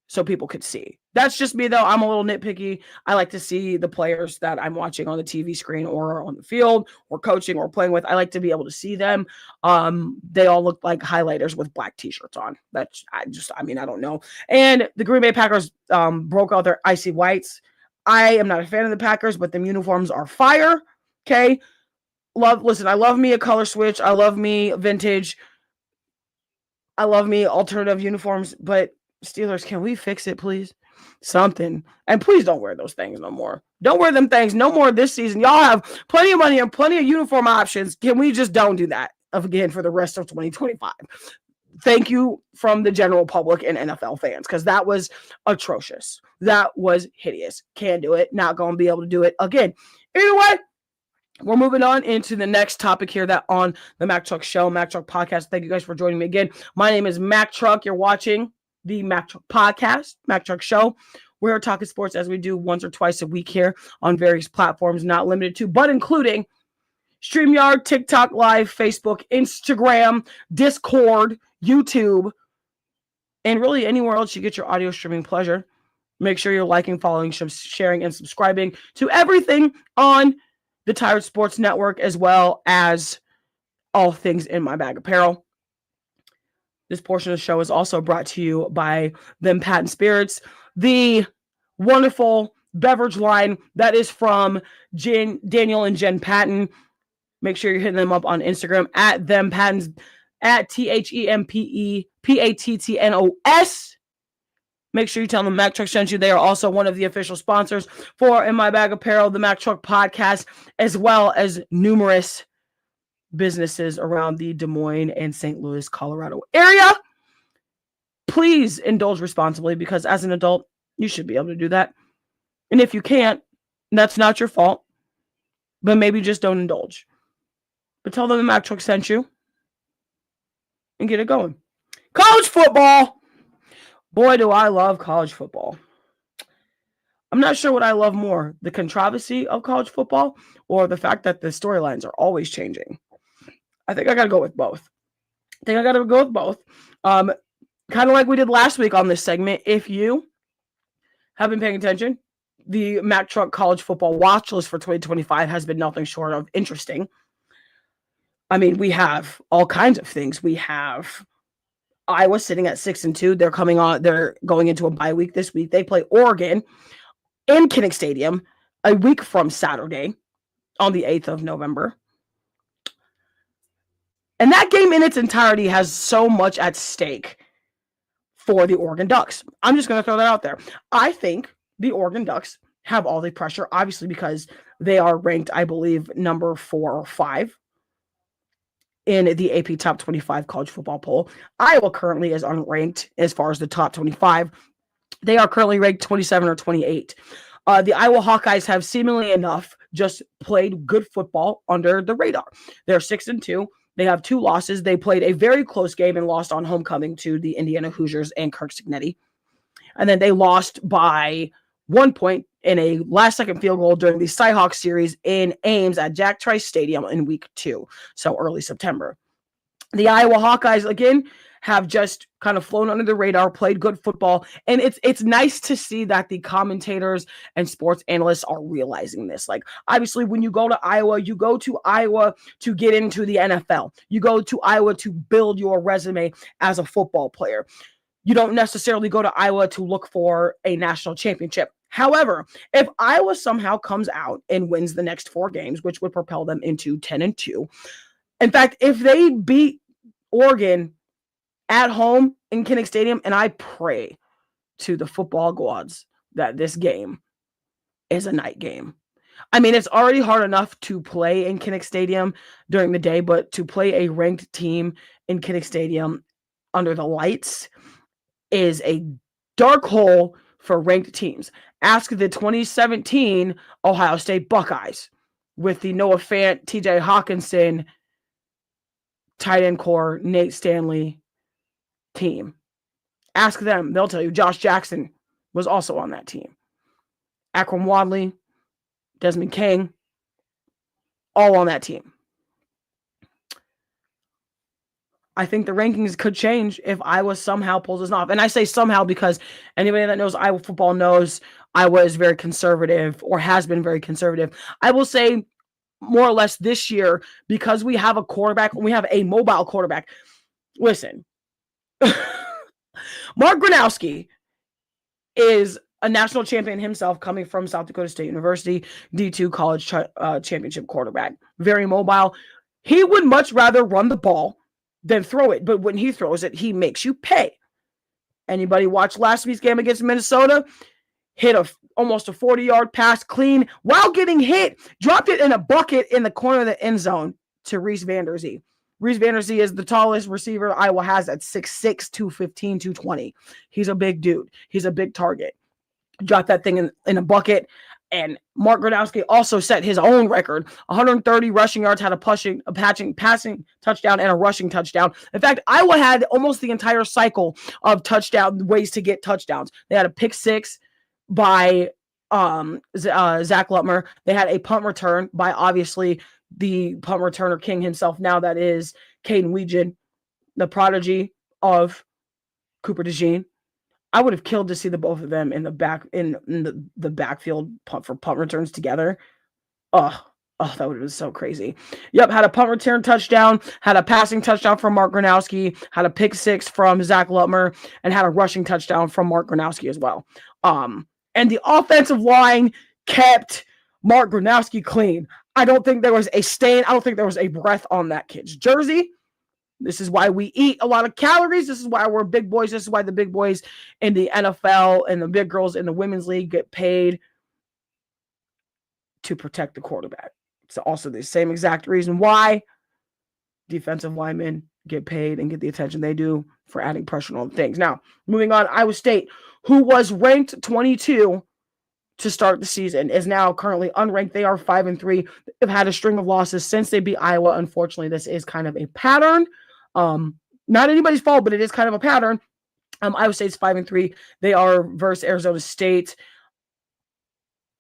so people could see. That's just me, though. I'm a little nitpicky. I like to see the players that I'm watching on the TV screen or on the field or coaching or playing with. I like to be able to see them. They all look like highlighters with black T-shirts on. I don't know. And the Green Bay Packers broke out their icy whites. I am not a fan of the Packers, but them uniforms are fire. Okay. I love me a color switch. I love me vintage. I love me alternative uniforms, but Steelers, can we fix it, please? Something. And please don't wear those things no more. Don't wear them things no more this season. Y'all have plenty of money and plenty of uniform options. Can we just don't do that again for the rest of 2025? Thank you from the general public and NFL fans, because that was atrocious. That was hideous. Can't do it. Not going to be able to do it again. Either way, we're moving on into the next topic here that on the MackTuck Show, MackTuck Podcast. Thank you guys for joining me again. My name is MackTuck. You're watching the MackTuck Podcast, MackTuck Show. We are talking sports as we do once or twice a week here on various platforms, not limited to, but including StreamYard, TikTok Live, Facebook, Instagram, Discord, YouTube, and really anywhere else you get your audio streaming pleasure. Make sure you're liking, following, sharing, and subscribing to everything on the Tired Sports Network, as well as all things in my bag apparel. This portion of the show is also brought to you by Them Patton Spirits, the wonderful beverage line that is from Daniel and Jen Patton. Make sure you're hitting them up on Instagram at Them Pattons, at THEMPEPATTNOS. Make sure you tell them MackTuck sent you. They are also one of the official sponsors for In My Bag Apparel, the MackTuck podcast, as well as numerous businesses around the Des Moines and St. Louis, Colorado area. Please indulge responsibly, because as an adult, you should be able to do that. And if you can't, that's not your fault. But maybe just don't indulge. But tell them the MackTuck sent you and get it going. College football. Boy, do I love college football. I'm not sure what I love more, the controversy of college football or the fact that the storylines are always changing. I think I got to go with both. Kind of like we did last week on this segment. If you have been paying attention, the MackTuck college football watch list for 2025 has been nothing short of interesting. I mean, we have all kinds of things. We have Iowa sitting at 6-2. They're going into a bye week this week. They play Oregon in Kinnick Stadium a week from Saturday on the 8th of November. And that game in its entirety has so much at stake for the Oregon Ducks. I'm just going to throw that out there. I think the Oregon Ducks have all the pressure, obviously, because they are ranked, I believe, number 4 or 5 in the AP Top 25 college football poll. Iowa currently is unranked as far as the top 25. They are currently ranked 27 or 28. The Iowa Hawkeyes have seemingly enough just played good football under the radar. They're 6-2. They have 2 losses. They played a very close game and lost on homecoming to the Indiana Hoosiers and Kirk Cignetti. And then they lost by 1 point in a last-second field goal during the Cyhawk series in Ames at Jack Trice Stadium in week 2, so early September. The Iowa Hawkeyes, again, have just kind of flown under the radar, played good football, and it's nice to see that the commentators and sports analysts are realizing this. Like, obviously, when you go to Iowa to get into the NFL. You go to Iowa to build your resume as a football player. You don't necessarily go to Iowa to look for a national championship. However, if Iowa somehow comes out and wins the next 4 games, which would propel them into 10-2, in fact, if they beat Oregon at home in Kinnick Stadium, and I pray to the football gods that this game is a night game. I mean, it's already hard enough to play in Kinnick Stadium during the day, but to play a ranked team in Kinnick Stadium under the lights is a dark hole for ranked teams. Ask the 2017 Ohio State Buckeyes with the Noah Fant, TJ Hawkinson, tight end core, Nate Stanley team. Ask them. They'll tell you Josh Jackson was also on that team. Akram Wadley, Desmond King, all on that team. I think the rankings could change if Iowa somehow pulls this off. And I say somehow because anybody that knows Iowa football knows Iowa is very conservative or has been very conservative. I will say more or less this year, because we have a quarterback, we have a mobile quarterback. Listen, Mark Gronowski is a national champion himself, coming from South Dakota State University, D2 college championship quarterback. Very mobile. He would much rather run the ball than throw it, but when he throws it, he makes you pay. Anybody watch last week's game against Minnesota? Hit almost a 40-yard pass clean while getting hit, dropped it in a bucket in the corner of the end zone to Reese Vanderzee. Reese Vanderzee is the tallest receiver Iowa has at 6'6", 215, 220. He's a big dude. He's a big target. Dropped that thing in a bucket. And Mark Gronowski also set his own record. 130 rushing yards, had a passing touchdown and a rushing touchdown. In fact, Iowa had almost the entire cycle of touchdown ways to get touchdowns. They had a pick 6 by Zach Lutmer. They had a punt return by, obviously, the punt returner king himself. Now that is Caden Weegan, the prodigy of Cooper DeJean. I would have killed to see the both of them in the backfield for punt returns together. Oh, that would have been so crazy. Yep, had a punt return touchdown, had a passing touchdown from Mark Gronowski, had a pick six from Zach Lutmer, and had a rushing touchdown from Mark Gronowski as well. And the offensive line kept Mark Gronowski clean. I don't think there was a stain. I don't think there was a breath on that kid's jersey. This is why we eat a lot of calories. This is why we're big boys. This is why the big boys in the NFL and the big girls in the women's league get paid to protect the quarterback. It's also the same exact reason why defensive linemen get paid and get the attention they do for adding pressure on things. Now, moving on, Iowa State, who was ranked 22 to start the season, is now currently unranked. They are 5-3. They've had a string of losses since they beat Iowa. Unfortunately, this is kind of a pattern. Not anybody's fault, but it is kind of a pattern. Iowa State's 5-3. They are versus Arizona State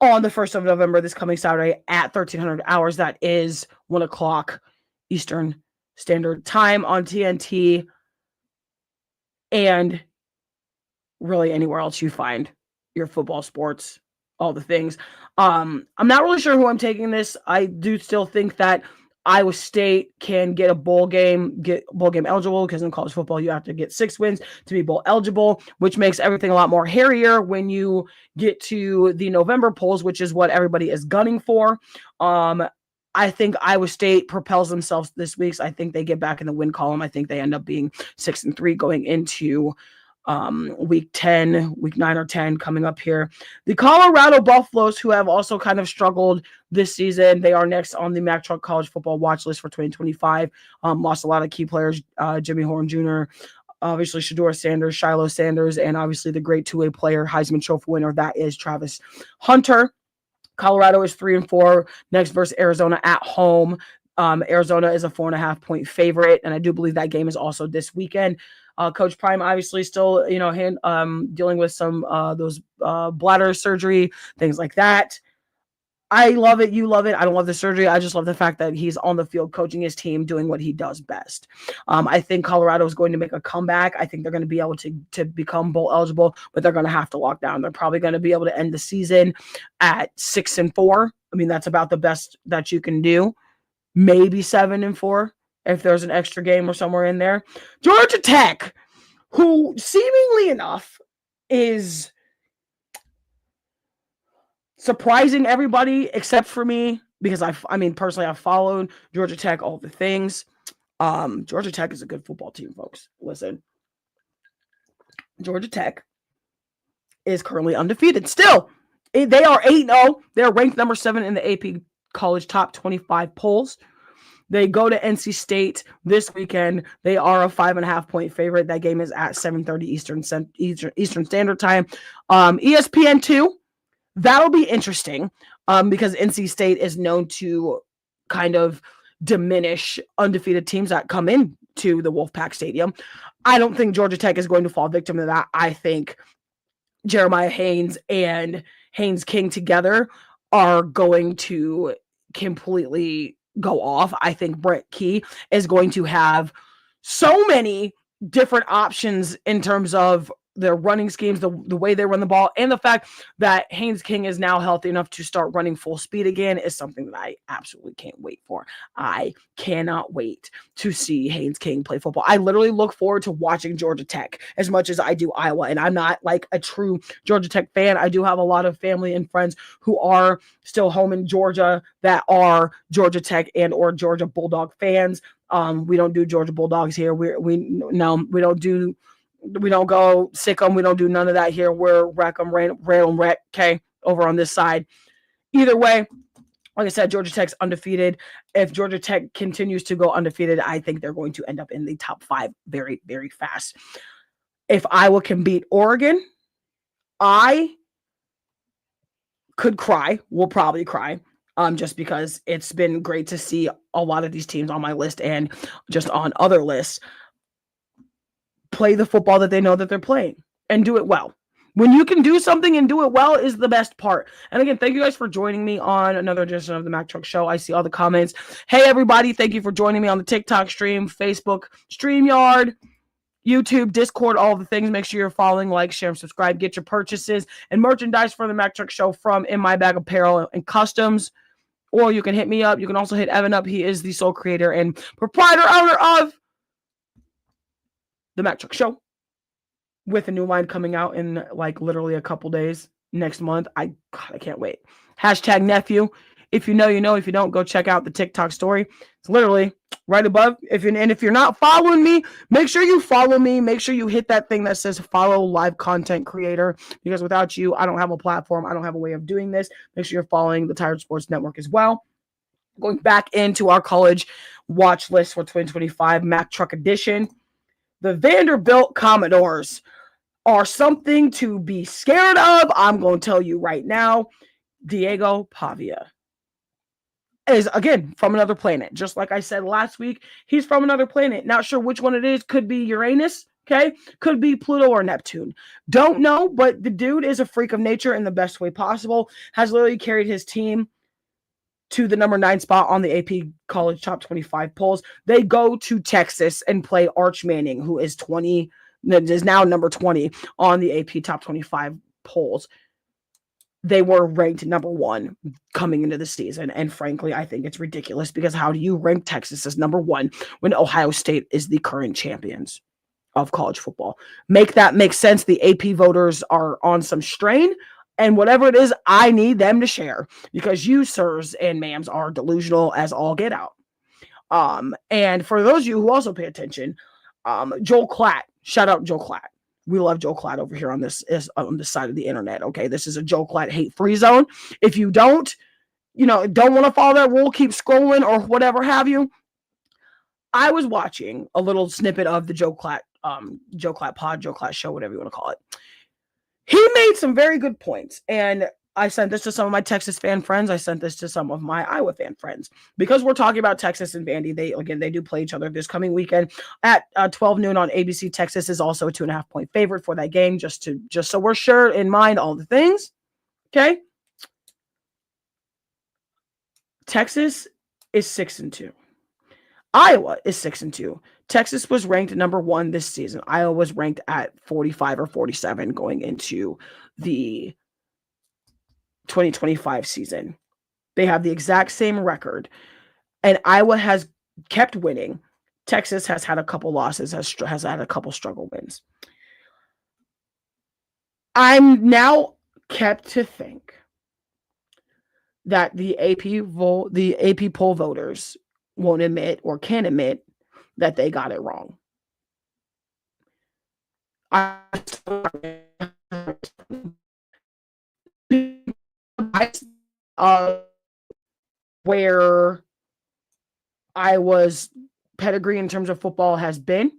on the 1st of November, this coming Saturday at 1300 hours. That is 1 o'clock Eastern Standard Time on TNT and really anywhere else you find your football, sports, all the things. I'm not really sure who I'm taking this. I do still think that Iowa State can get a bowl game eligible, because in college football, you have to get 6 wins to be bowl eligible, which makes everything a lot more hairier when you get to the November polls, which is what everybody is gunning for. I think Iowa State propels themselves this week. So I think they get back in the win column. I think they end up being 6-3 going into week 10, week 9 or 10 coming up here. The Colorado Buffaloes, who have also kind of struggled this season, they are next on the MackTuck college football watch list for 2025. Lost a lot of key players, Jimmy Horn Jr., obviously Shedeur Sanders, Shiloh Sanders, and obviously the great two-way player, Heisman Trophy winner, that is Travis Hunter. Colorado is 3-4, next versus Arizona at home. Arizona is a 4.5-point favorite, and I do believe that game is also this weekend. Coach Prime obviously still, dealing with some those bladder surgery, things like that. I love it. You love it. I don't love the surgery. I just love the fact that he's on the field coaching his team, doing what he does best. I think Colorado is going to make a comeback. I think they're going to be able to become bowl eligible, but they're going to have to lock down. They're probably going to be able to end the season at 6-4. I mean, that's about the best that you can do. Maybe 7-4 if there's an extra game or somewhere in there. Georgia Tech, who seemingly enough is surprising everybody except for me, because personally, I've followed Georgia Tech, all the things. Georgia Tech is a good football team, folks. Listen, Georgia Tech is currently undefeated. Still, they are 8-0. They're ranked number 7 in the AP College Top 25 polls. They go to NC State this weekend. They are a 5.5-point favorite. That game is at 7:30 Eastern Standard Time. ESPN2. That'll be interesting because NC State is known to kind of diminish undefeated teams that come into the Wolfpack Stadium. I don't think Georgia Tech is going to fall victim to that. I think Jeremiah Haynes and Haynes King together are going to completely go off. I think Brett Key is going to have so many different options in terms of their running schemes, the way they run the ball, and the fact that Haynes King is now healthy enough to start running full speed again is something that I absolutely can't wait for. I cannot wait to see Haynes King play football. I literally look forward to watching Georgia Tech as much as I do Iowa, and I'm not like a true Georgia Tech fan. I do have a lot of family and friends who are still home in Georgia that are Georgia Tech and or Georgia Bulldog fans. We don't do Georgia Bulldogs here. We don't go sick 'em. We don't do none of that here. We're wreck 'em, rail 'em, wreck, okay, over on this side. Either way, like I said, Georgia Tech's undefeated. If Georgia Tech continues to go undefeated, I think they're going to end up in the top 5 very, very fast. If Iowa can beat Oregon, I could cry. We'll probably cry. Just because it's been great to see a lot of these teams on my list and just on other lists play the football that they know that they're playing and do it well. When you can do something and do it well is the best part. And again, thank you guys for joining me on another edition of the MackTuck Show. I see all the comments. Hey, everybody. Thank you for joining me on the TikTok stream, Facebook, StreamYard, YouTube, Discord, all the things. Make sure you're following, like, share, and subscribe. Get your purchases and merchandise for the MackTuck Show from In My Bag Apparel and Customs or you can hit me up. You can also hit Evan up. He is the sole creator and proprietor owner of the MackTuck Show, with a new line coming out in like literally a couple days next month. I can't wait. Hashtag nephew. If you know, you know. If you don't, go check out the TikTok story. It's literally right above. If you're not following me, make sure you follow me. Make sure you hit that thing that says follow live content creator, because without you, I don't have a platform. I don't have a way of doing this. Make sure you're following the Tired Sports Network as well. Going back into our college watch list for 2025 MackTuck edition, the Vanderbilt Commodores are something to be scared of. I'm going to tell you right now, Diego Pavia is, again, from another planet. Just like I said last week, he's from another planet. Not sure which one it is. Could be Uranus, okay? Could be Pluto or Neptune. Don't know, but the dude is a freak of nature in the best way possible. Has literally carried his team to the number 9 spot on the AP College Top 25 polls. They go to Texas and play Arch Manning, who is now number 20 on the AP Top 25 polls. They were ranked number 1 coming into the season. And frankly, I think it's ridiculous, because how do you rank Texas as number 1 when Ohio State is the current champions of college football? Make that make sense. The AP voters are on some strain, and whatever it is, I need them to share, because you, sirs and ma'ams, are delusional as all get out. And for those of you who also pay attention, Joel Klatt, shout out Joel Klatt. We love Joel Klatt over here on this side of the internet. Okay, this is a Joel Klatt hate-free zone. If you don't want to follow that rule, keep scrolling or whatever have you. I was watching a little snippet of the Joel Klatt show, whatever you want to call it. He made some very good points, and I sent this to some of my Texas fan friends. I sent this to some of my Iowa fan friends, because we're talking about Texas and Vandy. They do play each other this coming weekend at 12 noon on ABC. Texas is also a 2.5 point favorite for that game, just so we're sure in mind all the things. Okay. Texas is 6-2. Iowa is 6-2. Texas was ranked number 1 this season. Iowa was ranked at 45 or 47 going into the 2025 season. They have the exact same record, and Iowa has kept winning. Texas has had a couple losses, has had a couple struggle wins. I'm now kept to think that the AP poll voters won't admit or can admit that they got it wrong. Where Iowa's pedigree in terms of football has been.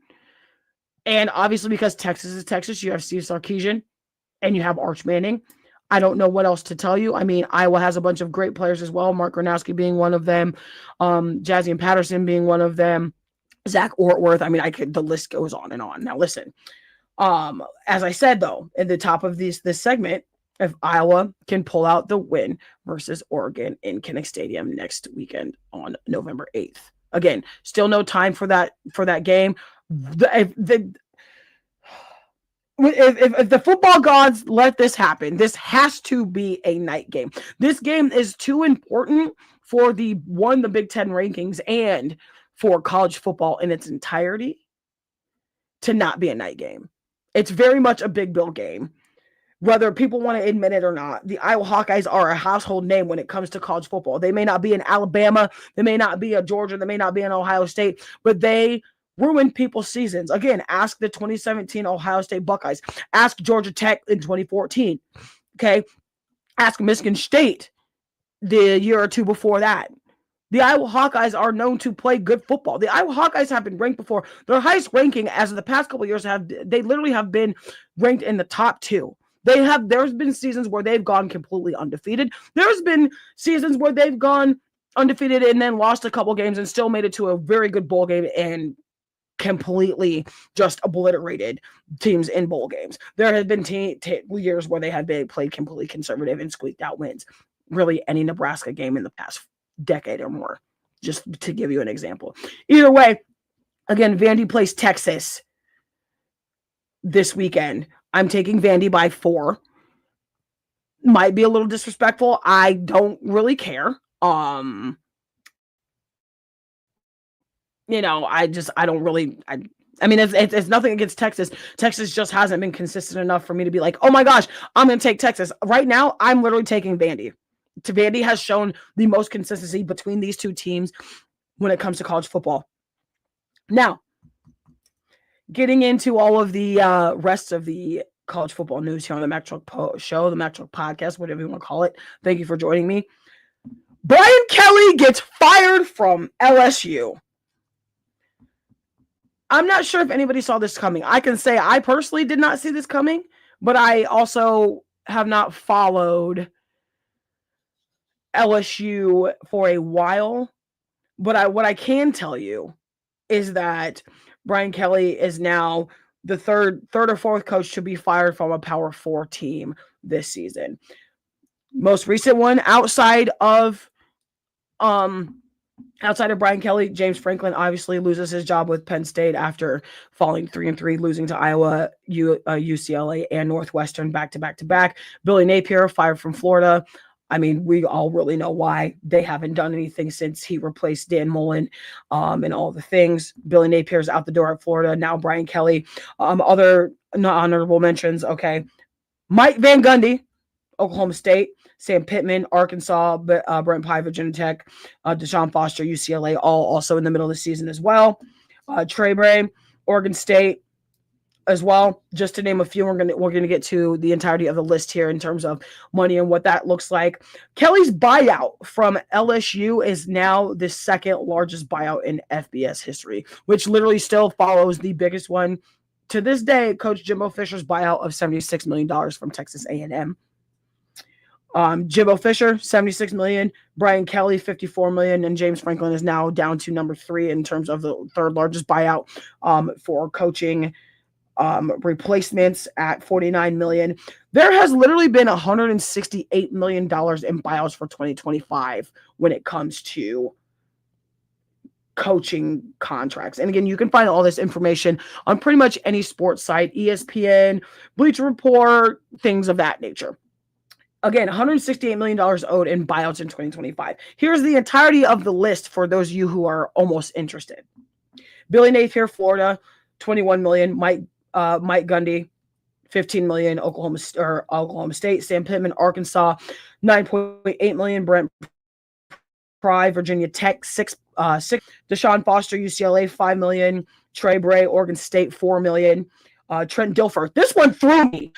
And obviously, because Texas is Texas, you have Steve Sarkisian and you have Arch Manning. I don't know what else to tell you. I mean, Iowa has a bunch of great players as well. Mark Gronowski being one of them, Jazzy Patterson being one of them, Zach Ortworth. I mean, the list goes on and on. Now, listen, as I said, though, at the top of this segment, if Iowa can pull out the win versus Oregon in Kinnick Stadium next weekend on November 8th. Again, still no time for that game. If the football gods let this happen, this has to be a night game. This game is too important for the Big Ten rankings and for college football in its entirety to not be a night game. It's very much a big bill game. Whether people want to admit it or not, the Iowa Hawkeyes are a household name when it comes to college football. They may not be in Alabama, they may not be a Georgia, they may not be in Ohio State, but they ruin people's seasons. Again, ask the 2017 Ohio State Buckeyes. Ask Georgia Tech in 2014. Okay? Ask Michigan State the year or two before that. The Iowa Hawkeyes are known to play good football. The Iowa Hawkeyes have been ranked before. Their highest ranking as of the past couple of years they literally have been ranked in the top 2. There's been seasons where they've gone completely undefeated. There's been seasons where they've gone undefeated and then lost a couple games and still made it to a very good bowl game and completely just obliterated teams in bowl games. There have been years where they have played completely conservative and squeaked out wins. Really, any Nebraska game in the past decade or more, just to give you an example. Either way, again, Vandy plays Texas this weekend. I'm taking Vandy by 4. Might be a little disrespectful. I don't really care. You know, I don't really, I mean, it's nothing against Texas. Texas just hasn't been consistent enough for me to be like, oh my gosh, I'm going to take Texas. Right now, I'm literally taking Vandy. Vandy has shown the most consistency between these two teams when it comes to college football. Now, getting into all of the rest of the college football news here on the MackTuck show, the MackTuck podcast, whatever you want to call it. Thank you for joining me. Brian Kelly gets fired from LSU. I'm not sure if anybody saw this coming. I can say I personally did not see this coming, but I also have not followed LSU for a while. But what I can tell you is that Brian Kelly is now the third or fourth coach to be fired from a Power 4 team this season. Most recent one outside of Brian Kelly, James Franklin obviously loses his job with Penn State after falling 3-3, losing to Iowa, UCLA, and Northwestern back to back. Billy Napier fired from Florida. I mean, we all really know why. They haven't done anything since he replaced Dan Mullen and all the things. Billy Napier's out the door at Florida. Now Brian Kelly. Other honorable mentions, okay. Mike Van Gundy, Oklahoma State. Sam Pittman, Arkansas, Brent Pye, Virginia Tech, Deshaun Foster, UCLA, all also in the middle of the season as well. Trey Bray, Oregon State as well, just to name a few. We're gonna get to the entirety of the list here in terms of money and what that looks like. Kelly's buyout from LSU is now the second largest buyout in FBS history, which literally still follows the biggest one to this day, Coach Jimbo Fisher's buyout of $76 million from Texas A&M. Jimbo Fisher, $76 million, Brian Kelly, $54 million, and James Franklin is now down to number 3 in terms of the third largest buyout for coaching replacements at $49 million. There has literally been $168 million in buyouts for 2025 when it comes to coaching contracts. And again, you can find all this information on pretty much any sports site, ESPN, Bleacher Report, things of that nature. Again, $168 million owed in buyouts in 2025. Here's the entirety of the list for those of you who are almost interested. Billy Napier, Florida, $21 million. Mike Gundy, $15 million. Oklahoma State. Sam Pittman, Arkansas, $9.8 million. Brent Pry, Virginia Tech, $6 million. Deshaun Foster, UCLA, $5 million. Trey Bray, Oregon State, $4 million. Trent Dilfer. This one threw me.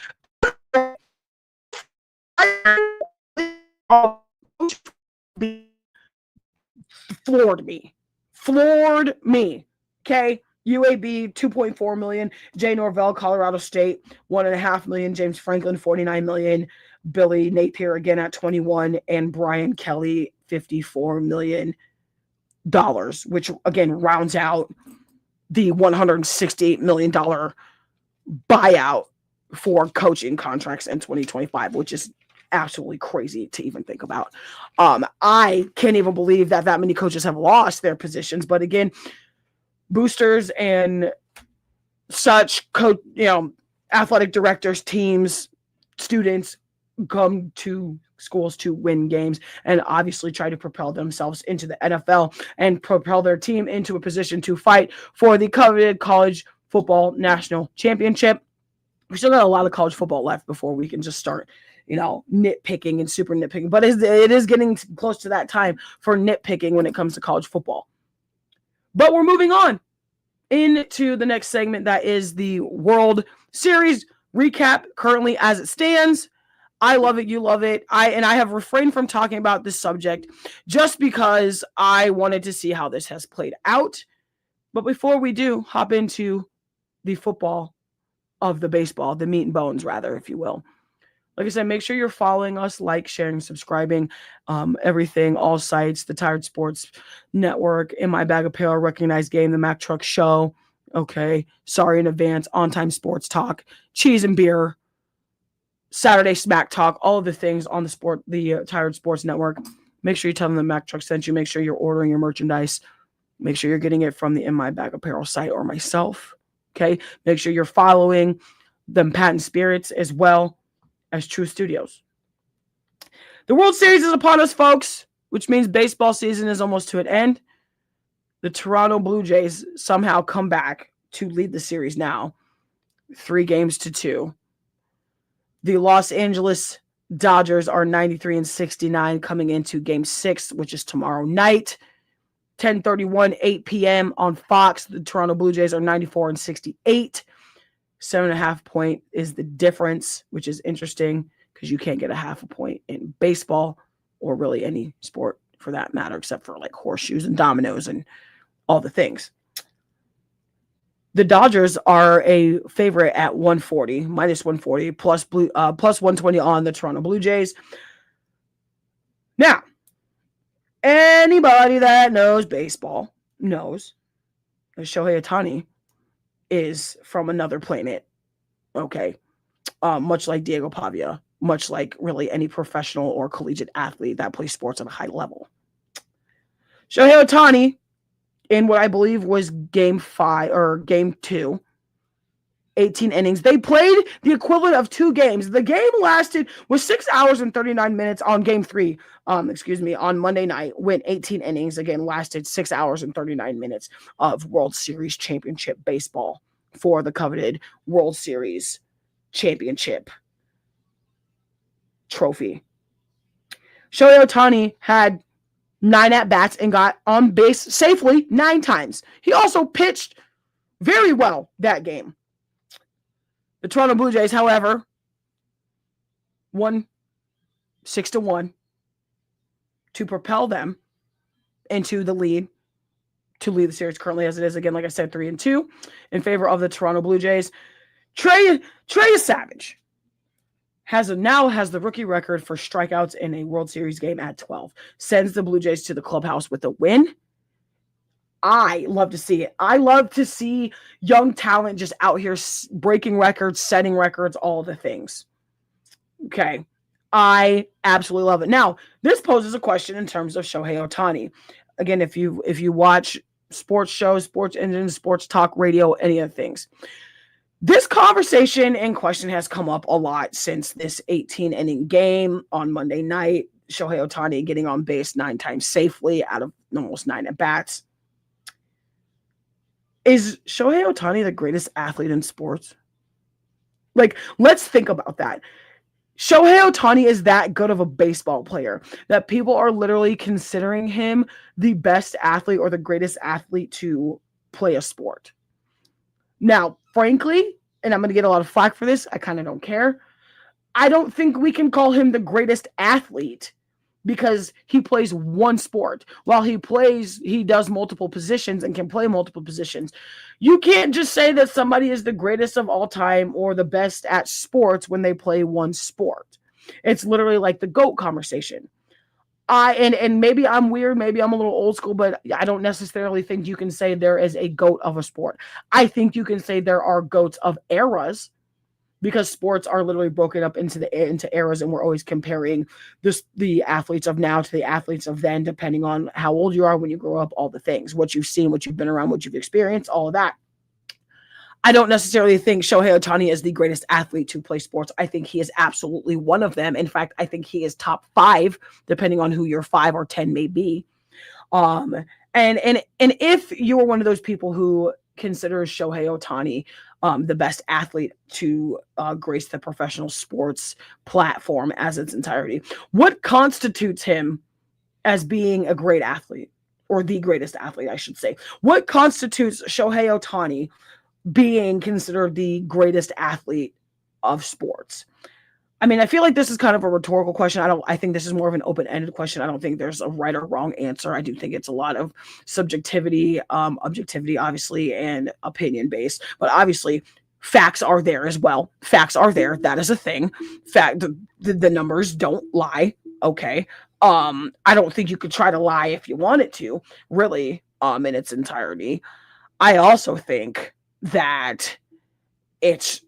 Floored me. Okay. UAB, $2.4 million. Jay Norvell, Colorado State, $1.5 million. James Franklin, $49 million. Billy Napier again at 21, and Brian Kelly, $54 million, which again rounds out the $168 million buyout for coaching contracts in 2025, which is absolutely crazy to even think about. I can't even believe that many coaches have lost their positions. But again, boosters and such, athletic directors, teams, students come to schools to win games and obviously try to propel themselves into the NFL and propel their team into a position to fight for the coveted college football national championship. We still got a lot of college football left before we can just start, nitpicking and super nitpicking. But it is getting close to that time for nitpicking when it comes to college football. But we're moving on into the next segment, that is the World Series recap currently as it stands. I love it. You love it. I have refrained from talking about this subject just because I wanted to see how this has played out. But before we do hop into the football of the baseball, the meat and bones, rather, if you will. Like I said, make sure you're following us, like, sharing, subscribing, everything, all sites, the Tired Sports Network, In My Bag of Apparel, Recognized Game, the MackTuck Show. Okay. Sorry in advance. On Time Sports Talk, Cheese and Beer, Saturday Smack Talk, all of the things on the Tired Sports Network. Make sure you tell them the MackTuck sent you. Make sure you're ordering your merchandise. Make sure you're getting it from the In My Bag Apparel site or myself. Okay. Make sure you're following them Patent Spirits as well as True Studios. The World Series is upon us, folks. which means baseball season is almost to an end. The Toronto Blue Jays somehow come back to lead the series now, 3-2. The Los Angeles Dodgers are 93-69 coming into Game 6, which is tomorrow night, 10:31, 8 p.m. on Fox. The Toronto Blue Jays are 94-68. 7.5 point is the difference, which is interesting because you can't get a half a point in baseball or really any sport for that matter, except for like horseshoes and dominoes and all the things. The Dodgers are a favorite at 140, minus 140, plus 120 on the Toronto Blue Jays. Now, anybody that knows baseball knows that Shohei Ohtani is from another planet. Okay. Much like Diego Pavia, much like really any professional or collegiate athlete that plays sports at a high level. Shohei Ohtani, in what I believe was Game 2, 18 innings. They played the equivalent of 2 games. The game was 6 hours and 39 minutes on Game 3, on Monday night, went 18 innings, again, lasted 6 hours and 39 minutes of World Series championship baseball for the coveted World Series championship trophy. Shohei Ohtani had 9 at-bats and got on base safely 9 times. He also pitched very well that game. The Toronto Blue Jays, however, won 6-1 to propel them into the lead, to lead the series currently as it is. Again, like I said, 3-2 in favor of the Toronto Blue Jays. Trey Savage now has the rookie record for strikeouts in a World Series game at 12. Sends the Blue Jays to the clubhouse with a win. I love to see it. I love to see young talent just out here breaking records, setting records, all the things. Okay. I absolutely love it. Now, this poses a question in terms of Shohei Ohtani. Again, if you watch sports shows, sports engines, sports talk radio, any of the things, this conversation and question has come up a lot since this 18-inning game on Monday night. Shohei Ohtani getting on base 9 times safely out of almost 9 at-bats. Is Shohei Ohtani the greatest athlete in sports? Like, let's think about that. Shohei Ohtani is that good of a baseball player that people are literally considering him the best athlete or the greatest athlete to play a sport. Now, frankly, and I'm going to get a lot of flack for this, I kind of don't care. I don't think we can call him the greatest athlete because he plays one sport. While he does multiple positions and can play multiple positions. You can't just say that somebody is the greatest of all time or the best at sports when they play one sport. It's literally like the GOAT conversation. And maybe I'm weird, maybe I'm a little old school, but I don't necessarily think you can say there is a GOAT of a sport. I think you can say there are GOATs of eras, because sports are literally broken up into eras, and we're always comparing the athletes of now to the athletes of then, depending on how old you are when you grow up, all the things, what you've seen, what you've been around, what you've experienced, all of that. I don't necessarily think Shohei Ohtani is the greatest athlete to play sports. I think he is absolutely one of them. In fact, I think he is top 5, depending on who your 5 or 10 may be. And if you're one of those people who considers Shohei Ohtani the best athlete to grace the professional sports platform as its entirety, what constitutes him as being a great athlete, or the greatest athlete, I should say? What constitutes Shohei Ohtani being considered the greatest athlete of sports? I mean, I feel like this is kind of a rhetorical question. I think this is more of an open-ended question. I don't think there's a right or wrong answer. I do think it's a lot of subjectivity, objectivity, obviously, and opinion-based. But obviously, facts are there as well. Facts are there. That is a thing. The numbers don't lie. Okay. I don't think you could try to lie if you wanted to, really, in its entirety. I also think that it's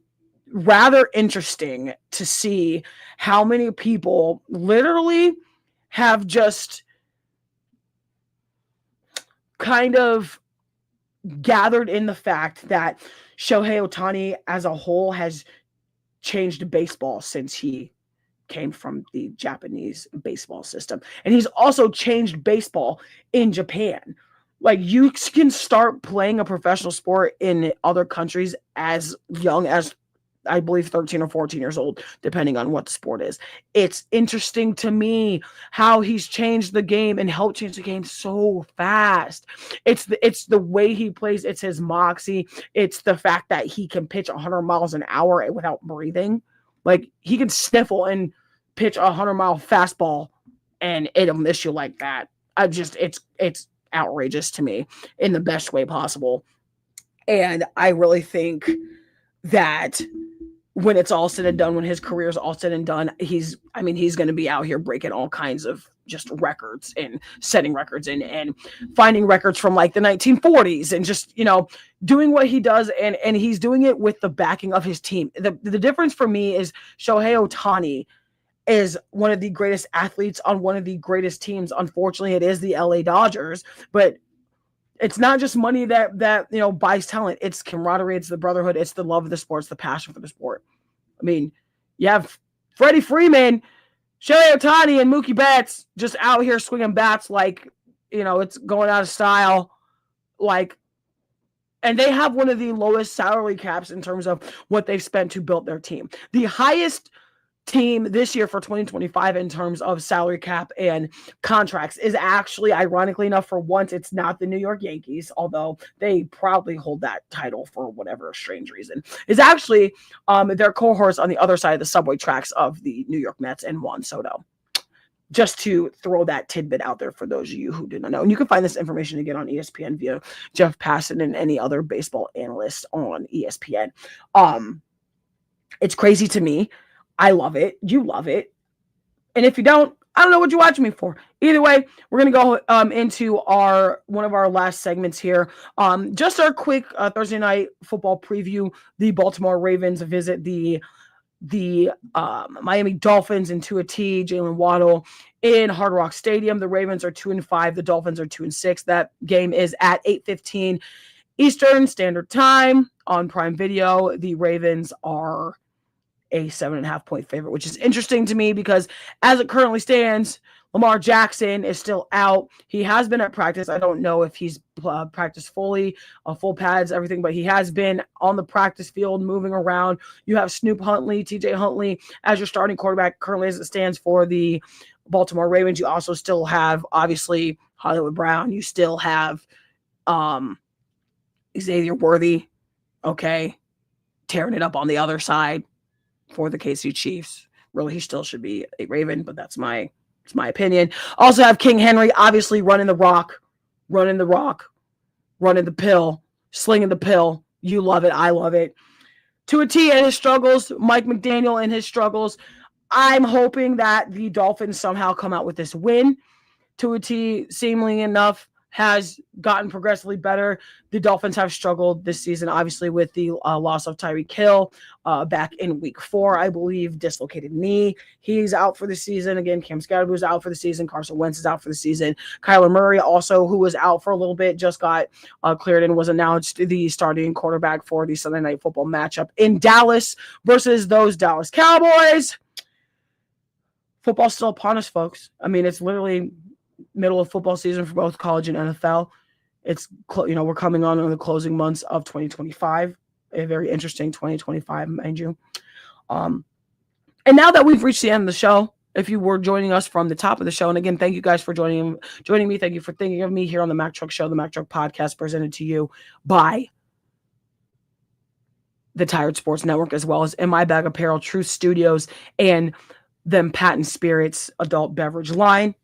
rather interesting to see how many people literally have just kind of gathered in the fact that Shohei Ohtani as a whole has changed baseball since he came from the Japanese baseball system. And he's also changed baseball in Japan. Like, you can start playing a professional sport in other countries as young as, I believe, 13 or 14 years old, depending on what the sport is. It's interesting to me how he's changed the game and helped change the game so fast. It's the way he plays. It's his moxie. It's the fact that he can pitch 100 miles an hour without breathing. Like, he can sniffle and pitch a 100-mile fastball and it'll miss you like that. It's outrageous to me in the best way possible. And I really think that when it's all said and done, when his career is all said and done, he's going to be out here breaking all kinds of just records and setting records and finding records from like the 1940s and just, doing what he does. And he's doing it with the backing of his team. The difference for me is Shohei Ohtani is one of the greatest athletes on one of the greatest teams. Unfortunately, it is the LA Dodgers, but it's not just money that buys talent. It's camaraderie. It's the brotherhood. It's the love of the sport. It's the passion for the sport. I mean, you have Freddie Freeman, Shohei Ohtani, and Mookie Betts just out here swinging bats like, it's going out of style. Like, and they have one of the lowest salary caps in terms of what they've spent to build their team. The highest team this year for 2025 in terms of salary cap and contracts is actually, ironically enough, for once, it's not the New York Yankees, although they proudly hold that title for whatever strange reason. It's actually their cohorts on the other side of the subway tracks of the New York Mets and Juan Soto. Just to throw that tidbit out there for those of you who didn't know. And you can find this information again on ESPN via Jeff Passan and any other baseball analyst on ESPN. It's crazy to me. I love it. You love it. And if you don't, I don't know what you're watching me for. Either way, we're going to go into one of our last segments here. Just our quick Thursday night football preview. The Baltimore Ravens visit the Miami Dolphins in Tua T, Jalen Waddle in Hard Rock Stadium. The Ravens are 2-5. The Dolphins are 2-6. That game is at 8:15 Eastern Standard Time on Prime Video. The Ravens are a 7.5 point favorite, which is interesting to me because as it currently stands, Lamar Jackson is still out. He has been at practice. I don't know if he's practiced fully, full pads, everything, but he has been on the practice field moving around. You have Snoop Huntley, TJ Huntley as your starting quarterback currently as it stands for the Baltimore Ravens. You also still have, obviously, Hollywood Brown. You still have Xavier Worthy, okay, tearing it up on the other side for the KC Chiefs. Really, he still should be a Raven, but it's my opinion. Also have King Henry, obviously running the pill, slinging the pill. You love it. I love it. Tua T and his struggles, Mike McDaniel and his struggles. I'm hoping that the Dolphins somehow come out with this win. Tua T, seemingly enough, has gotten progressively better. The Dolphins have struggled this season, obviously, with the loss of Tyreek Hill back in week 4, I believe, dislocated knee. He's out for the season. Again, Cam Scattergood is out for the season. Carson Wentz is out for the season. Kyler Murray also, who was out for a little bit, just got cleared and was announced the starting quarterback for the Sunday Night Football matchup in Dallas versus those Dallas Cowboys. Football's still upon us, folks. I mean, it's literally middle of football season for both college and NFL. It's, we're coming on the closing months of 2025, a very interesting 2025, mind you. And now that we've reached the end of the show, if you were joining us from the top of the show, and again, thank you guys for joining me. Thank you for thinking of me here on the MackTuck Show, the MackTuck podcast presented to you by the Tired Sports Network, as well as In My Bag Apparel, Truth Studios, and Them Patent Spirits adult beverage line.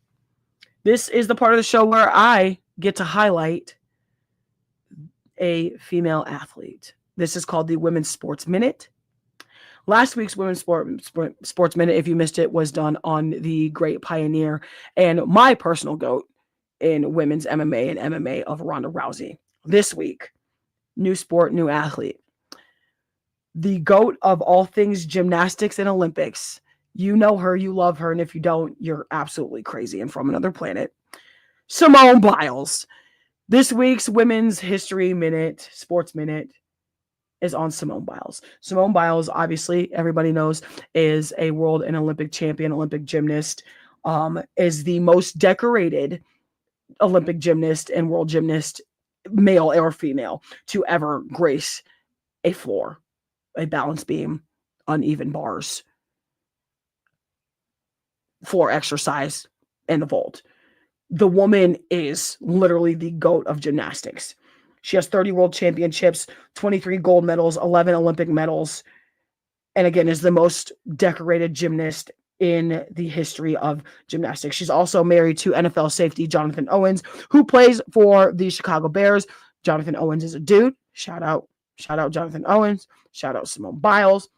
This is the part of the show where I get to highlight a female athlete. This is called the Women's Sports Minute. Last week's Women's Sports Minute, if you missed it, was done on the great pioneer and my personal GOAT in women's MMA and MMA of Ronda Rousey. This week, new sport, new athlete. The GOAT of all things gymnastics and Olympics. You know her, you love her, and if you don't, you're absolutely crazy and from another planet. Simone Biles. This week's Women's History Minute, Sports Minute, is on Simone Biles. Simone Biles, obviously, everybody knows, is a world and Olympic champion, Olympic gymnast, is the most decorated Olympic gymnast and world gymnast, male or female, to ever grace a floor, a balance beam, uneven bars, floor exercise, and the vault. The woman is literally the GOAT of gymnastics. She has 30 world championships, 23 gold medals, 11 Olympic medals, and again is the most decorated gymnast in the history of gymnastics. She's also married to NFL safety Jonathan Owens, who plays for the Chicago Bears. Jonathan Owens is a dude. Shout out Jonathan Owens. Shout out Simone Biles.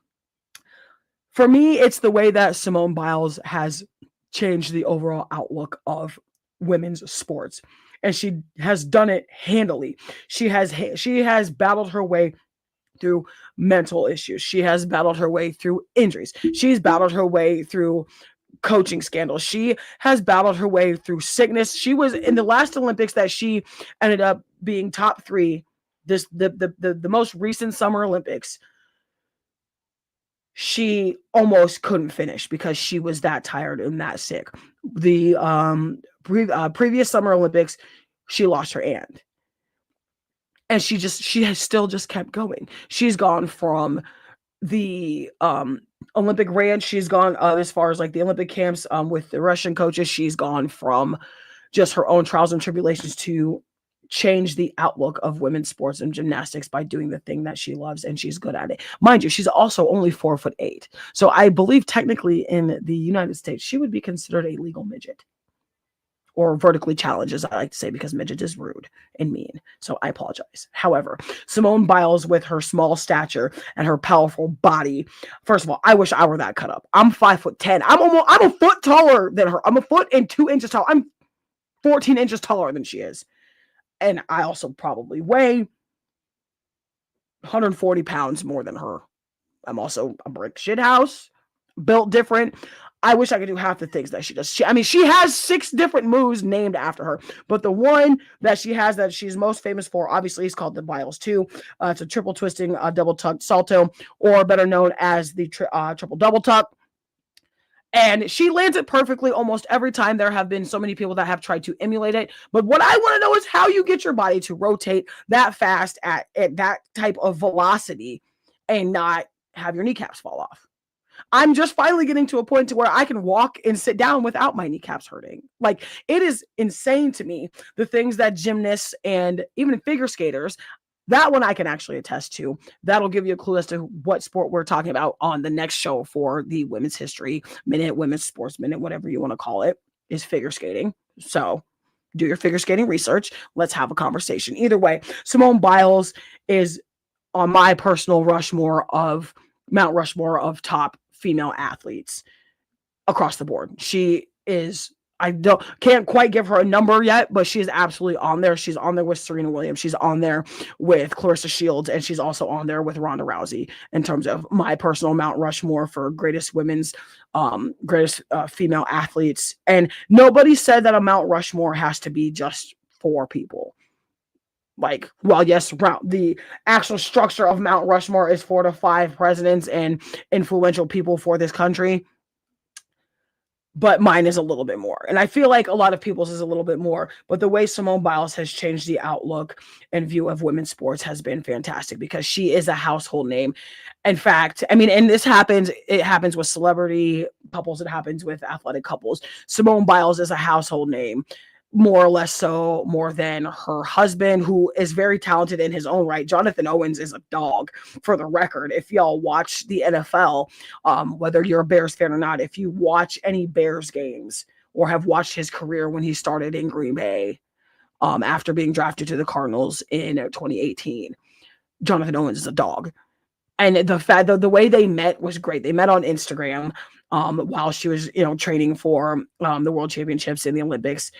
For me, it's the way that Simone Biles has changed the overall outlook of women's sports, and she has done it handily. She has battled her way through mental issues. She has battled her way through injuries. She's battled her way through coaching scandals. She has battled her way through sickness. She was in the last Olympics that she ended up being top 3. The most recent Summer Olympics, she almost couldn't finish because she was that tired and that sick. The previous Summer Olympics, she lost her aunt. And she has still just kept going. She's gone from the Olympic ranch. She's gone as far as like the Olympic camps with the Russian coaches. She's gone from just her own trials and tribulations to change the outlook of women's sports and gymnastics by doing the thing that she loves, and she's good at it. Mind you, she's also only 4'8". So I believe technically in the United States, she would be considered a legal midget. Or vertically challenged, as I like to say, because midget is rude and mean. So I apologize. However, Simone Biles, with her small stature and her powerful body, first of all, I wish I were that cut up. I'm 5'10". I'm a foot taller than her. I'm a foot and 2 inches tall. I'm 14 inches taller than she is. And I also probably weigh 140 pounds more than her. I'm also a brick shit house, built different. I wish I could do half the things that she does. She has 6 different moves named after her, but the one that she has that she's most famous for, obviously, is called the Biles 2. It's a triple twisting, double tuck salto, or better known as the triple double tuck. And she lands it perfectly almost every time. There have been so many people that have tried to emulate it. But what I want to know is how you get your body to rotate that fast at that type of velocity and not have your kneecaps fall off. I'm just finally getting to a point to where I can walk and sit down without my kneecaps hurting. Like, it is insane to me, the things that gymnasts and even figure skaters, that one I can actually attest to. That'll give you a clue as to what sport we're talking about on the next show for the Women's History Minute, Women's Sports Minute, whatever you want to call it, is figure skating. So do your figure skating research. Let's have a conversation. Either way, Simone Biles is on my personal Mount Rushmore of top female athletes across the board. She is, can't quite give her a number yet, but she is absolutely on there. She's on there with Serena Williams. She's on there with Clarissa Shields, and she's also on there with Ronda Rousey in terms of my personal Mount Rushmore for greatest female athletes. And nobody said that a Mount Rushmore has to be just 4 people. Like, well, yes, the actual structure of Mount Rushmore is 4 to 5 presidents and influential people for this country. But mine is a little bit more. And I feel like a lot of people's is a little bit more. But the way Simone Biles has changed the outlook and view of women's sports has been fantastic, because she is a household name. In fact, I mean, and it happens with celebrity couples, it happens with athletic couples. Simone Biles is a household name, more or less so, more than her husband, who is very talented in his own right. Jonathan Owens is a dog, for the record. If y'all watch the NFL, whether you're a Bears fan or not, if you watch any Bears games or have watched his career when he started in Green Bay, after being drafted to the Cardinals in 2018, Jonathan Owens is a dog. And the way they met was great. They met on Instagram while she was, training for the World Championships and the Olympics.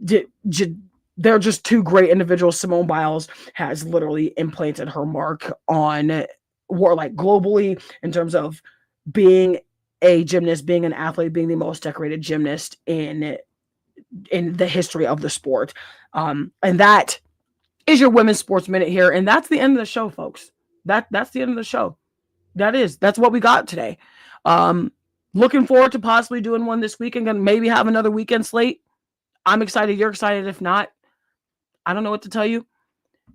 They're just 2 great individuals. Simone Biles has literally implanted her mark on globally in terms of being a gymnast, being an athlete, being the most decorated gymnast in the history of the sport. And that is your Women's Sports Minute here. And that's the end of the show, folks. That's the end of the show. That's what we got today. Looking forward to possibly doing one this weekend and maybe have another weekend slate. I'm excited. You're excited. If not, I don't know what to tell you.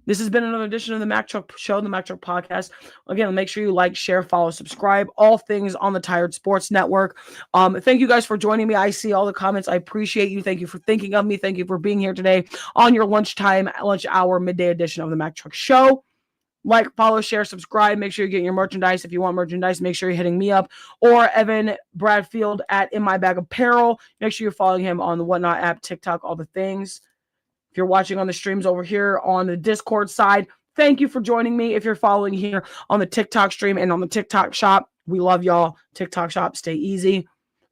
This has been another edition of the MackTuck Show, the MackTuck Podcast. Again, make sure you like, share, follow, subscribe. All things on the Tired Sports Network. Thank you guys for joining me. I see all the comments. I appreciate you. Thank you for thinking of me. Thank you for being here today on your lunch hour, midday edition of the MackTuck Show. Like, follow, share, subscribe. Make sure you get your merchandise. If you want merchandise, make sure you're hitting me up or Evan Bradfield at In My Bag Apparel. Make sure you're following him on the Whatnot app, TikTok, all the things. If you're watching on the streams over here on the Discord side, thank you for joining me. If you're following here on the TikTok stream and on the TikTok shop, we love y'all. TikTok shop, stay easy.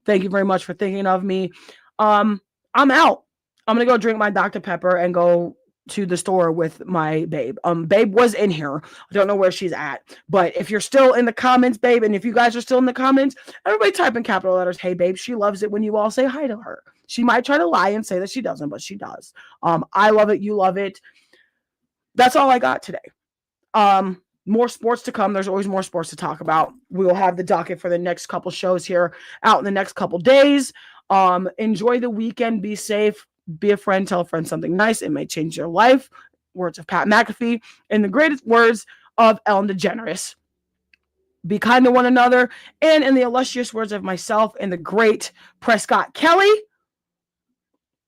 Thank you very much for thinking of me. I'm out. I'm going to go drink my Dr. Pepper and go to the store with my babe. Babe was in here. I don't know where she's at. But if you're still in the comments, babe, and if you guys are still in the comments, everybody type in capital letters, hey, babe. She loves it when you all say hi to her. She might try to lie and say that she doesn't, but she does. I love it. You love it. That's all I got today. More sports to come. There's always more sports to talk about. We will have the docket for the next couple shows here out in the next couple days. Enjoy the weekend. Be safe. Be a friend. Tell a friend something nice. It may change your life. Words of Pat McAfee. And the greatest words of Ellen DeGeneres. Be kind to one another. And in the illustrious words of myself and the great Prescott Kelly,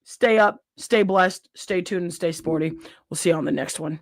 stay up, stay blessed, stay tuned, and stay sporty. We'll see you on the next one.